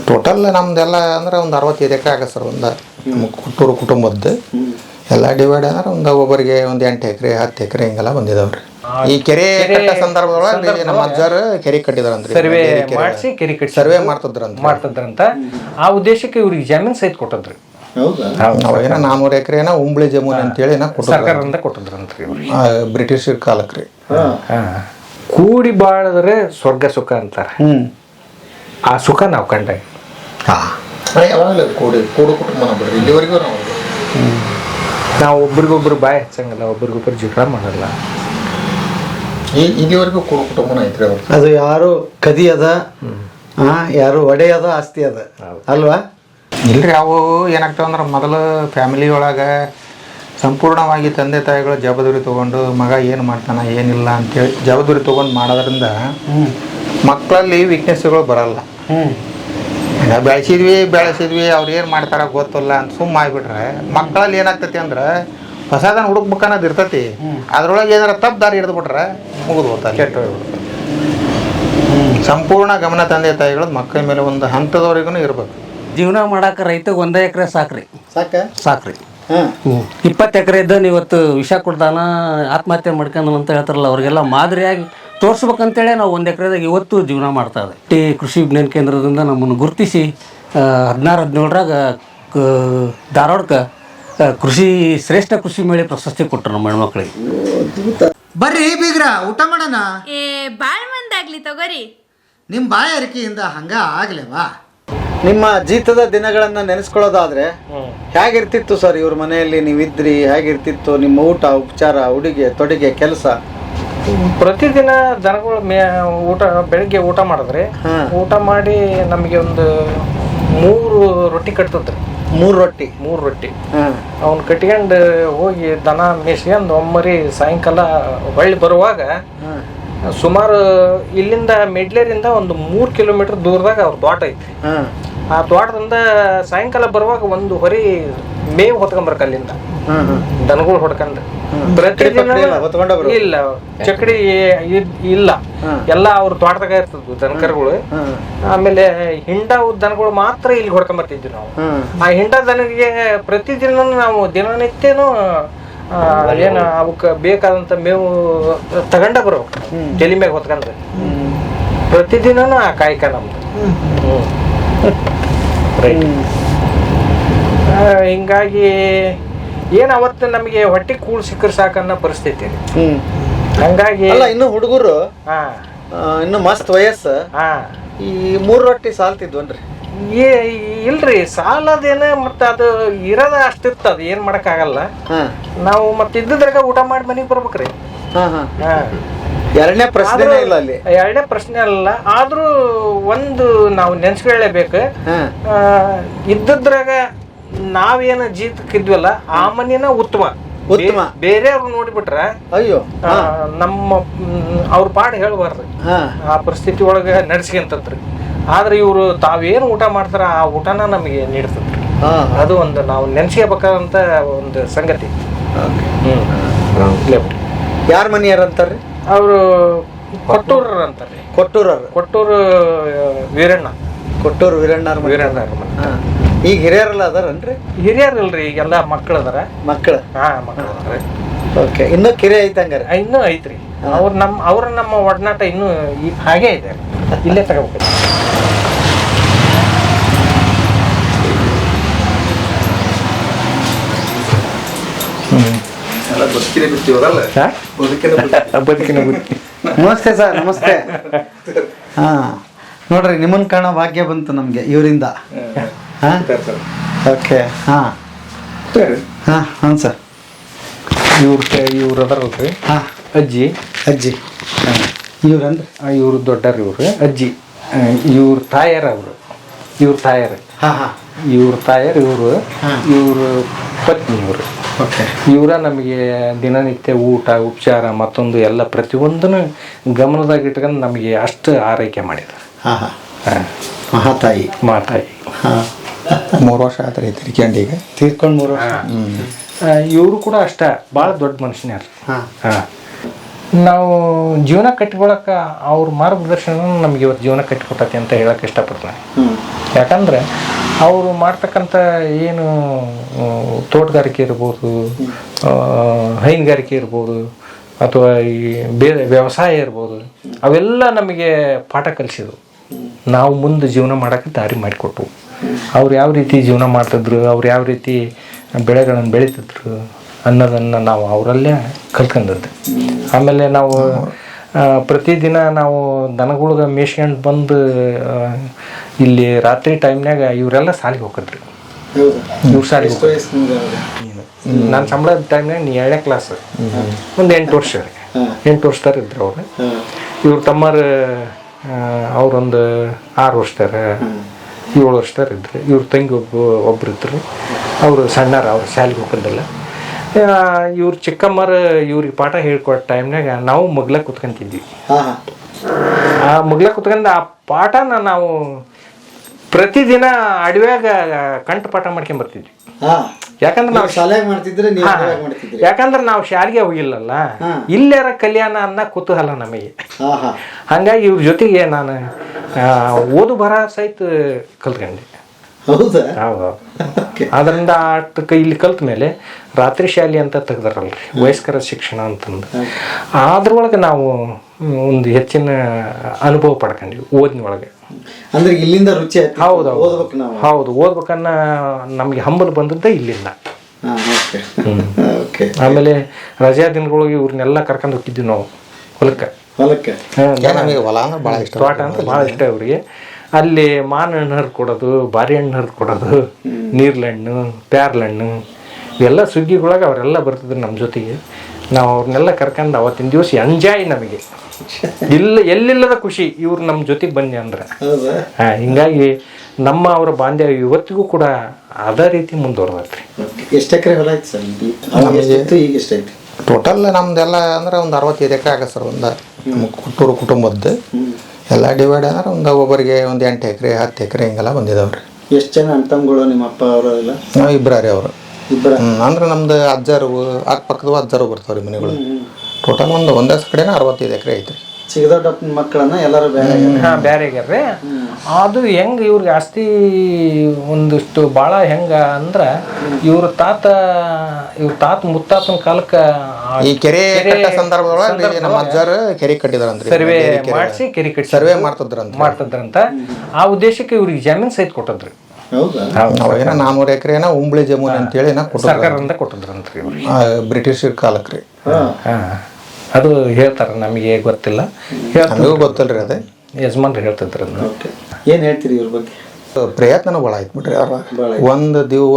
Total ನಮ್ದೆಲ್ಲ ಅಂದ್ರೆ ಒಂದು 65 ಎಕರೆ ಆಗ ಸರ್. ಒಂದು ನಮ್ಮ ಕೊಟ್ಟೂರು ಕುಟುಂಬದ್ದು ಎಲ್ಲ ಡಿವೈಡ್ ಅಂದ್ರೆ ಒಂದು ಒಬ್ಬರಿಗೆ ಒಂದು 8 ಎಕರೆ 10 ಎಕರೆ ಹಿಂಗೆಲ್ಲ ಬಂದಿದಾವ್ರಿ. ಈ ಕೆರೆ ಕಟ್ಟ ಸಂದರ್ಭದೊಳಗೆ ನಮ್ಮ ಅಜ್ಜಾರು ಕೆರೆ ಕಟ್ಟಿದಾರಂತ್ರಿ. ಸರ್ವೆ ಮಾಡಿಸಿ ಕೆರೆ ಕಟ್ಟಿ ಸರ್ವೆ ಮಾಡ್ತಿದ್ರಂತ. ಆ ಉದ್ದೇಶಕ್ಕೆ ಇವ್ರಿಗೆ ಜಮೀನು ಸಹಿತ ಕೊಟ್ಟದ್ರಿ. ಅವಾಗೇನ 400 ಎಕರೆ ಉಂಬ್ಳಿ ಜಮೀನು ಅಂತೇಳಿ ಸರ್ಕಾರದಿಂದ ಕೊಟ್ಟದ್ರಂತ್ರಿ ಬ್ರಿಟಿಷ್ ಕಾಲಕ್ಕೆ ರೀ. ಕೂಡಿ ಬಾಳಿದ್ರೆ ಸ್ವರ್ಗ ಸುಖ ಅಂತಾರ. ಆ ಸುಖ ನಾವು ಕಂಡಾಗ ಕೂಡು ಕುಟುಂಬ ಬಿಡ್ರಿ ಇಲ್ಲಿವರೆಗೂ ನಾವು ಒಬ್ರಿಗೊಬ್ರು ಬಾಯಿ ಹಚ್ಚಂಗಲ್ಲ, ಒಬ್ರಿಗೊಬ್ರು ಜಗಳ ಮಾಡಲ್ಲ. ಇಲ್ಲಿವರೆಗೂ ಕೂಡು ಕುಟುಂಬನ ಐತ್ರಿ ಅವ್ರು. ಅದು ಯಾರು ಕದಿ ಅದ, ಯಾರು ಒಡೆ ಅದ, ಆಸ್ತಿ ಅದ ಅಲ್ವಾ? ಇಲ್ರಿ ಅವು ಏನಾಗ್ತಾವ ಅಂದ್ರೆ ಮೊದಲು ಫ್ಯಾಮಿಲಿ ಒಳಗೆ ಸಂಪೂರ್ಣವಾಗಿ ತಂದೆ ತಾಯಿಗಳು ಜವಾಬ್ದಾರಿ ತೊಗೊಂಡು ಮಗ ಏನು ಮಾಡ್ತಾನೆ ಏನಿಲ್ಲ ಅಂತೇಳಿ ಜವಾಬ್ದಾರಿ ತೊಗೊಂಡು ಮಾಡೋದ್ರಿಂದ ಮಕ್ಕಳಲ್ಲಿ ವೀಕ್ನೆಸ್ಗಳು ಬರಲ್ಲ. ಬೆಳೆಸಿದ್ವಿ ಅವ್ರು ಏನು ಮಾಡ್ತಾರ ಗೊತ್ತಿಲ್ಲ ಅಂತ ಸುಮ್ಮ ಆಗಿಬಿಟ್ರೆ ಮಕ್ಕಳಲ್ಲಿ ಏನಾಗ್ತೈತಿ ಅಂದ್ರೆ ಹೊಸದನ್ನು ಹುಡುಕ್ಬೇಕನ್ನೋದು ಇರ್ತೈತಿ. ಅದ್ರೊಳಗೆ ಏನಾರ ತಪ್ಪು ದಾರಿ ಹಿಡಿದ್ಬಿಟ್ರೆ ಮುಗಿದು ಹೋಗ್ತಾರೆ, ಕೆಟ್ಟ ಹೋಗ್ಬಿಡ್ತಾರೆ. ಸಂಪೂರ್ಣ ಗಮನ ತಂದೆ ತಾಯಿಗಳು ಮಕ್ಕಳ ಮೇಲೆ ಒಂದು ಹಂತದವರೆಗೂ ಇರ್ಬೇಕು. ಜೀವನ ಮಾಡಾಕ ರೈತಗೆ 1 ಎಕರೆ ಸಾಕ್ರಿ. ಸಾಕ್ರಿ 20 ಎಕರೆ ಇದ್ದಾನೆ ಇವತ್ತು ವಿಷ ಕೊಡ್ದಾನ ಆತ್ಮಹತ್ಯೆ ಮಾಡ್ಕೊಂಡ ಅಂತ ಹೇಳ್ತಾರಲ್ಲ, ಅವ್ರಿಗೆಲ್ಲ ಮಾದರಿಯಾಗಿ ತೋರಿಸ್ಬೇಕಂತೇಳಿ ನಾವು 1 ಎಕರೆದಾಗ ಇವತ್ತು ಜೀವನ ಮಾಡ್ತಾ ಇದೆ. ಕೃಷಿ ವಿಜ್ಞಾನ ಕೇಂದ್ರದಿಂದ ನಮ್ಮನ್ನು ಗುರುತಿಸಿ 16-17ರಾಗ ಧಾರವಾಡಕ್ಕೆ ಕೃಷಿ ಶ್ರೇಷ್ಠ ಕೃಷಿ ಮೇಳೆ ಪ್ರಶಸ್ತಿ ಕೊಟ್ಟರು ನಮ್ಮ ಹೆಣ್ಮಕ್ಳಿಗೆ. ಬರ್ರಿ ಬೀಗ್ರ ಊಟ ಮಾಡೋಣ. ಬಾಳ್ ಮಂದಾಗ್ಲಿ ತಗೋರಿ. ನಿಮ್ಮ ಬಾಯಾರಿಕೆಯಿಂದ ಹಂಗ ಆಗ್ಲೇವಾ? ನಿಮ್ಮ ಜೀತದ ದಿನಗಳನ್ನ ನೆನೆಸ್ಕೊಳ್ಳೋದಾದ್ರೆ ಹೇಗಿರ್ತಿತ್ತು ಸರ್ ಇವ್ರ ಮನೆಯಲ್ಲಿ ನೀವಿದ್ರಿ? ಹೇಗಿರ್ತಿತ್ತು ನಿಮ್ಮ ಊಟ ಉಪಚಾರ, ಉಡುಗೆ ತೊಡುಗೆ, ಕೆಲಸ? ಪ್ರತಿದಿನ ದನಗಳು ಊಟ ಬೆಳಿಗ್ಗೆ ಊಟ ಮಾಡಿದ್ರೆ ಊಟ ಮಾಡಿ ನಮಗೆ ಒಂದು 3 ರೊಟ್ಟಿ ಕಟ್ತದ್ರಿ. 3 ರೊಟ್ಟಿ ಅವ್ನು ಕಟ್ಕೊಂಡು ಹೋಗಿ ದನ ಮೇಸ್ಕೊಂಡು ಒಮ್ಮರಿ ಸಾಯಂಕಾಲ ಹೊಳ್ಳಿ ಬರುವಾಗ ಸುಮಾರು ಇಲ್ಲಿಂದ ಮೆಡ್ಲೇರಿಂದ ಒಂದು 3 ಕಿಲೋಮೀಟರ್ ದೂರದಾಗ ಅವ್ರ ತೋಟ ಐತಿ. ಆ ತೋಟದಿಂದ ಸಾಯಂಕಾಲ ಬರುವಾಗ ಒಂದು ಹೊರಿ ಮೇವು ಹೊತ್ಕೊಂಬರ್ಕ ಅಲ್ಲಿಂದ ದನಗಳು ಹೊಡ್ಕೊಂಡು. ಪ್ರತಿದಿನ ಇಲ್ಲ ಚಕಡಿ ಇಲ್ಲ, ಎಲ್ಲ ಅವ್ರ ತೋಟದಾಗ ಇರ್ತದ್ವು ದನಕರುಗಳು. ಆಮೇಲೆ ಹಿಂಡ ದನಗಳು ಮಾತ್ರ ಇಲ್ಲಿ ಹೊಡ್ಕೊಂಬರ್ತಿದ್ವಿ ನಾವು. ಆ ಹಿಂಡ ದನಗಳಿಗೆ ಪ್ರತಿದಿನ ನಾವು ದಿನನಿತ್ಯನೂ ಏನು ಅವಕ್ಕೆ ಬೇಕಾದಂತ ಮೇವು ತಗೊಂಡ ಬರ್ಬೇಕು, ತಲೆ ಮ್ಯಾಗ ಹೊತ್ಕೊಂಡ್ರೆ. ಪ್ರತಿದಿನನೂ ಆ ಕಾಯಕ ನಮ್ದು. ಹಿಂಗಾಗಿ ಏನ್ ಅವತ್ತು ನಮಗೆ ಹೊಟ್ಟೆ ಕೂಳ್ ಸಿಕ್ಕರ್ ಸಾಕನ್ನೋ ಪರಿಸ್ಥಿತಿ. ಹಂಗಾಗಿ ಇನ್ನು ಹುಡುಗರು ಇನ್ನು ಮಸ್ತ್ ವಯಸ್ಸು, ಈ 3 ರೊಟ್ಟಿ ಸಾಲ್ತಿದ್ವನ್ರಿ? ಇಲ್ರಿ ಸಾಲದೇನ, ಮತ್ತೆ ಅದು ಇರೋದ ಅಷ್ಟಿರ್ತ, ಅದು ಏನ್ ಮಾಡಕ್ ಆಗಲ್ಲ. ನಾವು ಮತ್ತೆ ಇದ್ದಿದ್ರಾಗ ಊಟ ಮಾಡಿ ಮನೆಗೆ ಬರ್ಬೇಕ್ರಿ. ಎರಡನೇ ಪ್ರಶ್ನೆ ಇಲ್ಲ ಅಲ್ಲಿ. ಎರಡನೇ ಪ್ರಶ್ನೆ ಅಲ್ಲ, ಆದ್ರೂ ಒಂದು ನಾವು ನೆನ್ಸ್ಕೊಳ್ಳೇಬೇಕು. ಇದ್ದದ್ರಾಗ ನಾವೇನು ಜೀತಕ್ಕಿದ್ವಲ್ಲ ಆ ಮನೇನ ಉತ್ತಮ. ಬೇರೆಯವ್ರು ನೋಡಿಬಿಟ್ರ ಅಯ್ಯೋ ನಮ್ಮ ಅವ್ರ ಪಾಡ್ ಹೇಳ್ಬಾರ್ದು, ಆ ಪರಿಸ್ಥಿತಿ ಒಳಗ ನಡ್ಸ್ಕೊಂತತ್ರಿ. ಆದ್ರೆ ಇವ್ರು ತಾವೇನು ಊಟ ಮಾಡ್ತಾರ ಆ ಊಟನ ನಮಗೆ ನೀಡ್ತದ್ರಿ. ಅದು ಒಂದು ನಾವು ನೆನ್ಸ್ಕೋಬೇಕಾದಂತ ಒಂದು ಸಂಗತಿ. ಯಾರ ಮನೆಯಾರಂತಾರ್ರಿ? ಅವರು ಕೊಟ್ಟೂರ ಅಂತಾರ್ರಿ. ಕೊಟ್ಟೂರು ವೀರಣ್ಣ. ಕೊಟ್ಟೂರು ವೀರಣ್ಣರ ಈಗ ಹಿರಿಯರಲ್ಲ ಅದಾರನ್ರಿ? ಹಿರಿಯರಲ್ರಿ, ಈಗೆಲ್ಲ ಮಕ್ಕಳು ಅದಾರ. ಮಕ್ಕಳು ಅದಾರ. ಓಕೆ, ಇನ್ನೂ ಕಿರಿ ಐತಂಗಾರ? ಇನ್ನೂ ಐತ್ರಿ. ಅವ್ರ ನಮ್ಮ ಒಡನಾಟ ಇನ್ನೂ ಹಾಗೆ ಇದೆ. ಇಲ್ಲೇ ತಗೋಬೇಕು. ನಮಸ್ತೆ ಸರ್. ನಮಸ್ತೆ. ನೋಡ್ರಿ ನಿಮ್ಮನ್ ಕಾಣೋ ಭಾಗ್ಯ ಬಂತು ನಮ್ಗೆ ಇವರಿಂದ. ಓಕೆ. ಹಾಂ ಸರ್. ಇವ್ರು ಅದಾರಲ್ರಿ ಅಜ್ಜಿ. ಇವ್ರನ್ರಿ? ಇವ್ರು ದೊಡ್ಡರ್. ಇವ್ರು ಅಜ್ಜಿ. ಇವ್ರ ತಾಯರ್. ಇವ್ರ ತಾಯರ್. ಇವ್ರ ತಾಯರ್ ಇವ್ರು ಪತ್ನಿ. ಇವರ ನಮಗೆ ದಿನನಿತ್ಯ ಊಟ ಉಪಚಾರ ಮತ್ತೊಂದು ಎಲ್ಲ ಪ್ರತಿಯೊಂದನ್ನು ಗಮನದಾಗ ಇಟ್ಕೊಂಡು ನಮಗೆ ಅಷ್ಟು ಆರೈಕೆ ಮಾಡಿದ್ದಾರೆ. ಮಹಾತಾಯಿ. 3 ವರ್ಷ ಆತ್ರಿ ತೀರ್ಕೊಂಡು 3 ವರ್ಷ. ಇವರು ಕೂಡ ಅಷ್ಟ ಭಾಳ ದೊಡ್ಡ ಮನುಷ್ಯನ್ಯಾರ. ನಾವು ಜೀವನ ಕಟ್ಟಿಕೊಳಕ ಅವ್ರ ಮಾರ್ಗದರ್ಶನ ನಮ್ಗೆ ಇವತ್ತು ಜೀವನ ಕಟ್ಟಿಕೊಟ್ಟತಿ ಅಂತ ಹೇಳಕ್ ಇಷ್ಟಪಡ್ತೀನಿ. ಯಾಕಂದರೆ ಅವರು ಮಾಡ್ತಕ್ಕಂಥ ಏನು ತೋಟಗಾರಿಕೆ ಇರ್ಬೋದು, ಹೈನುಗಾರಿಕೆ ಇರ್ಬೋದು, ಅಥವಾ ಈ ಬೇರೆ ವ್ಯವಸಾಯ ಇರ್ಬೋದು, ಅವೆಲ್ಲ ನಮಗೆ ಪಾಠ ಕಲಿಸಿದ್ವು. ನಾವು ಮುಂದೆ ಜೀವನ ಮಾಡೋಕ್ಕೆ ದಾರಿ ಮಾಡಿಕೊಟ್ವು. ಅವ್ರು ಯಾವ ರೀತಿ ಜೀವನ ಮಾಡ್ತಿದ್ರು, ಅವ್ರು ಯಾವ ರೀತಿ ಬೆಳೆಗಳನ್ನು ಬೆಳೀತಿದ್ರು ಅನ್ನೋದನ್ನು ನಾವು ಅವರಲ್ಲೇ ಕಲ್ತ್ಕೊಂಡದ್ದು. ಆಮೇಲೆ ನಾವು ಪ್ರತಿದಿನ ನಾವು ದನಗಳ್ಗೆ ಮೇಯ್ಸ್ಕೊಂಡು ಬಂದು ಇಲ್ಲಿ ರಾತ್ರಿ ಟೈಮ್ನಾಗ ಇವರೆಲ್ಲ ಸಾಲಿಗೆ ಹೋಗಿದ್ರಿ. ಇವ್ರು ಸಾಲಿಗೆ ನಾನು ಸಂಬಳದ ಟೈಮ್ನಾಗ 7ನೇ ಕ್ಲಾಸ್, ಒಂದು 8 ವರ್ಷ 8 ವರ್ಷದಾರ ಇದ್ರು ಅವ್ರು. ಇವ್ರ ತಮ್ಮರು ಅವರೊಂದು 6 ವರ್ಷದಾರ 7 ವರ್ಷದಾರ ಇದ್ರು. ಇವ್ರ ತಂಗಿ ಒಬ್ರು ಇದ್ರು, ಅವರು ಸಣ್ಣರ, ಅವ್ರು ಶಾಲೆಗೆ ಹೋಗೋದಿಲ್ಲ. ಇವ್ರ ಚಿಕ್ಕಮ್ಮರು ಇವ್ರಿಗೆ ಪಾಠ ಹೇಳ್ಕೊಡೋ ಟೈಮ್ನಾಗ ನಾವು ಮಗ್ಲ ಕುತ್ಕೊಂತಿದ್ವಿ. ಆ ಮಗ್ಲ ಕುತ್ಕೊಂಡು ಆ ಪಾಠನ ನಾವು ಪ್ರತಿದಿನ ಅಡವ್ಯಾಗ ಕಂಠಪಾಠ ಮಾಡ್ಕೊಂಬರ್ತಿದ್ವಿ. ಯಾಕಂದ್ರೆ ನಾವು ಶಾಲೆಗೆ ಮಾಡ್ತಿದ್ರೆ ಯಾಕಂದ್ರೆ ನಾವು ಶಾಲೆಗೆ ಹೋಗಿಲ್ಲಲ್ಲ, ಇಲ್ಲಾರ ಕಲ್ಯಾಣ ಅನ್ನ ಕುತೂಹಲ ನಮಗೆ. ಹಂಗಾಗಿ ಇವ್ರ ಜೊತೆಗೆ ನಾನು ಓದು ಬರ ಸಹಿತ ಕಲ್ತ್ಕೊಂಡೆ. ಹೌದಾ? ಹೌದು. ಅದರಿಂದ ಆಟಕ್ಕೆ ಇಲ್ಲಿ ಕಲ್ತ ಮೇಲೆ ರಾತ್ರಿ ಶಾಲೆ ಅಂತ ತೆಗ್ದಾರಲ್ರಿ, ವಯಸ್ಕರ ಶಿಕ್ಷಣ ಅಂತಂದು, ಅದ್ರೊಳಗೆ ನಾವು ಒಂದು ಹೆಚ್ಚಿನ ಅನುಭವ ಪಡ್ಕೊಂಡ್ವಿ ಓದಿನೊಳಗೆ. ಅಂದ್ರೆ ಇಲ್ಲಿಂದ ರುಚಿ. ಹೌದು ಹೌದು, ಓದ್ಬೇಕನ್ನ ನಮ್ಗೆ ಹಂಬಲ್ ಬಂದದ್ದ ಇಲ್ಲಿಂದ. ಆಮೇಲೆ ರಜಾ ದಿನಗಳಿಗೆ ಇವ್ರನ್ನೆಲ್ಲ ಕರ್ಕೊಂಡು ಹೋಗಿದ್ವಿ ನಾವು ಹೊಲಕ್ಕೆ. ತೋಟ ಅಂತ ಭಾಳ ಇಷ್ಟ ಅವ್ರಿಗೆ. ಅಲ್ಲಿ ಮಾವಿನ ಹಣ್ಣು ಹರಿದು ಕೊಡೋದು, ಬಾರಿ ಹಣ್ಣು ಹರಿದು ಕೊಡೋದು, ನೀರ್ಲಹಣ್ಣು, ಪ್ಯಾರ್ಲಹಣ್ಣು, ಇವೆಲ್ಲ ಸುಗ್ಗಿಗಳೊಳಗೆ ಅವರೆಲ್ಲ ಬರ್ತಿದ್ರು ನಮ್ಮ ಜೊತೆಗೆ. ನಾವು ಅವ್ರನ್ನೆಲ್ಲ ಕರ್ಕೊಂಡು ಅವತ್ತಿನ ದಿವಸ ಎಂಜಾಯ್ ನಮಗೆ ಎಲ್ಲಿಲ್ಲದ ಖುಷಿ ಇವ್ರು ನಮ್ಮ ಜೊತೆಗೆ ಬಂದೆ ಅಂದ್ರೆ. ಹಿಂಗಾಗಿ ನಮ್ಮ ಅವರ ಬಾಂಧವ್ಯ ಇವತ್ತಿಗೂ ಕೂಡ ಅದೇ ರೀತಿ ಮುಂದುವರೆದ್ರಿ. ಎಷ್ಟು ಎಕರೆ ಹೊಲ ಐತಿ ಸರ್ ಈಗ? ಎಷ್ಟೈತಿ ಟೋಟಲ್ ನಮ್ದೆಲ್ಲ ಅಂದ್ರೆ ಒಂದು 65 ಎಕರೆ ಆಗ ಸರ್. ಒಂದು ಕೊಟ್ಟೂರು ಕುಟುಂಬದ್ದು ಎಲ್ಲ ಡಿವೈಡ್ ಅಂದ್ರೆ ಒಂದು ಒಬ್ಬರಿಗೆ ಒಂದು 8 ಎಕರೆ 10 ಎಕರೆ ಹಿಂಗೆಲ್ಲ ಬಂದಿದಾವ್ರಿ. ಎಷ್ಟು ಜನ ಅಣ್ಣ ತಮ್ಮಗಳು ನಿಮ್ಮ ಅಪ್ಪ ಅವರು ಎಲ್ಲ? ನಾವು ಇಬ್ಬರೇ ಅವರು. ಅಂದ್ರೆ ನಮ್ದು ಅಜ್ಜರು ಅಕ್ಕಪಕ್ಕದ ಅಜ್ಜರು ಬರ್ತಾವ್ರಿ ಮನೆಗಳು. ಟೋಟಲ್ ಒಂದೇ ಕಡೆನ 65 ಎಕರೆ ಐತ್ರಿ. ಚಿಕ್ಕದೊಡ್ಡಪ್ಪನ ಮಕ್ಕಳನ್ನ ಎಲ್ಲರೂ ಬೇರೆ ಆಗ್ಯಾರ್ರಿ. ಅದು ಹೆಂಗೆ ಇವ್ರಿಗೆ ಆಸ್ತಿ ಒಂದಿಷ್ಟು ಭಾಳ ಹೆಂಗ ಅಂದ್ರೆ ಇವ್ರ ತಾತ ಮುತ್ತಾತನ ಕಾಲಕ್ಕೆ ಈ ಕೆರೆ ಸಂದರ್ಭದೊಳಗೆ ನಮ್ಮ ಅಜ್ಜರು ಕೆರೆ ಕಟ್ಟಿದಾರಂತ್ರಿ. ಸರ್ವೆ ಮಾಡಿಸಿ ಕೆರೆ ಕಟ್ಟಿ ಸರ್ವೆ ಮಾಡ್ತಿದ್ರಂತ. ಆ ಉದ್ದೇಶಕ್ಕೆ ಇವ್ರಿಗೆ ಜಮೀನು ಸಹಿತ ಕೊಟ್ಟದ್ರಿ. ಅವಾಗೇನ 400 ಎಕರೆನ ಉಂಬ್ಳಿ ಜಮೀನು ಅಂತೇಳಿ ಸರ್ಕಾರದಿಂದ ಕೊಟ್ಟದ್ರಂತ್ರಿ ಬ್ರಿಟಿಷ್ ಕಾಲಕ್ರಿ. ಅದು ಹೇಳ್ತಾರೆ, ನಮಗೆ ಗೊತ್ತಿಲ್ಲ, ನಮಗೂ ಗೊತ್ತಲ್ರಿ. ಅದೇ ಯಜಮಾನ್ರು ಹೇಳ್ತಿದ್ರು. ಏನು ಹೇಳ್ತೀರಿ ಇವ್ರ ಬಗ್ಗೆ? ಪ್ರಯತ್ನ ಭಾಳ ಆಯ್ತು ಬಿಡ್ರಿ. ಅವ್ರ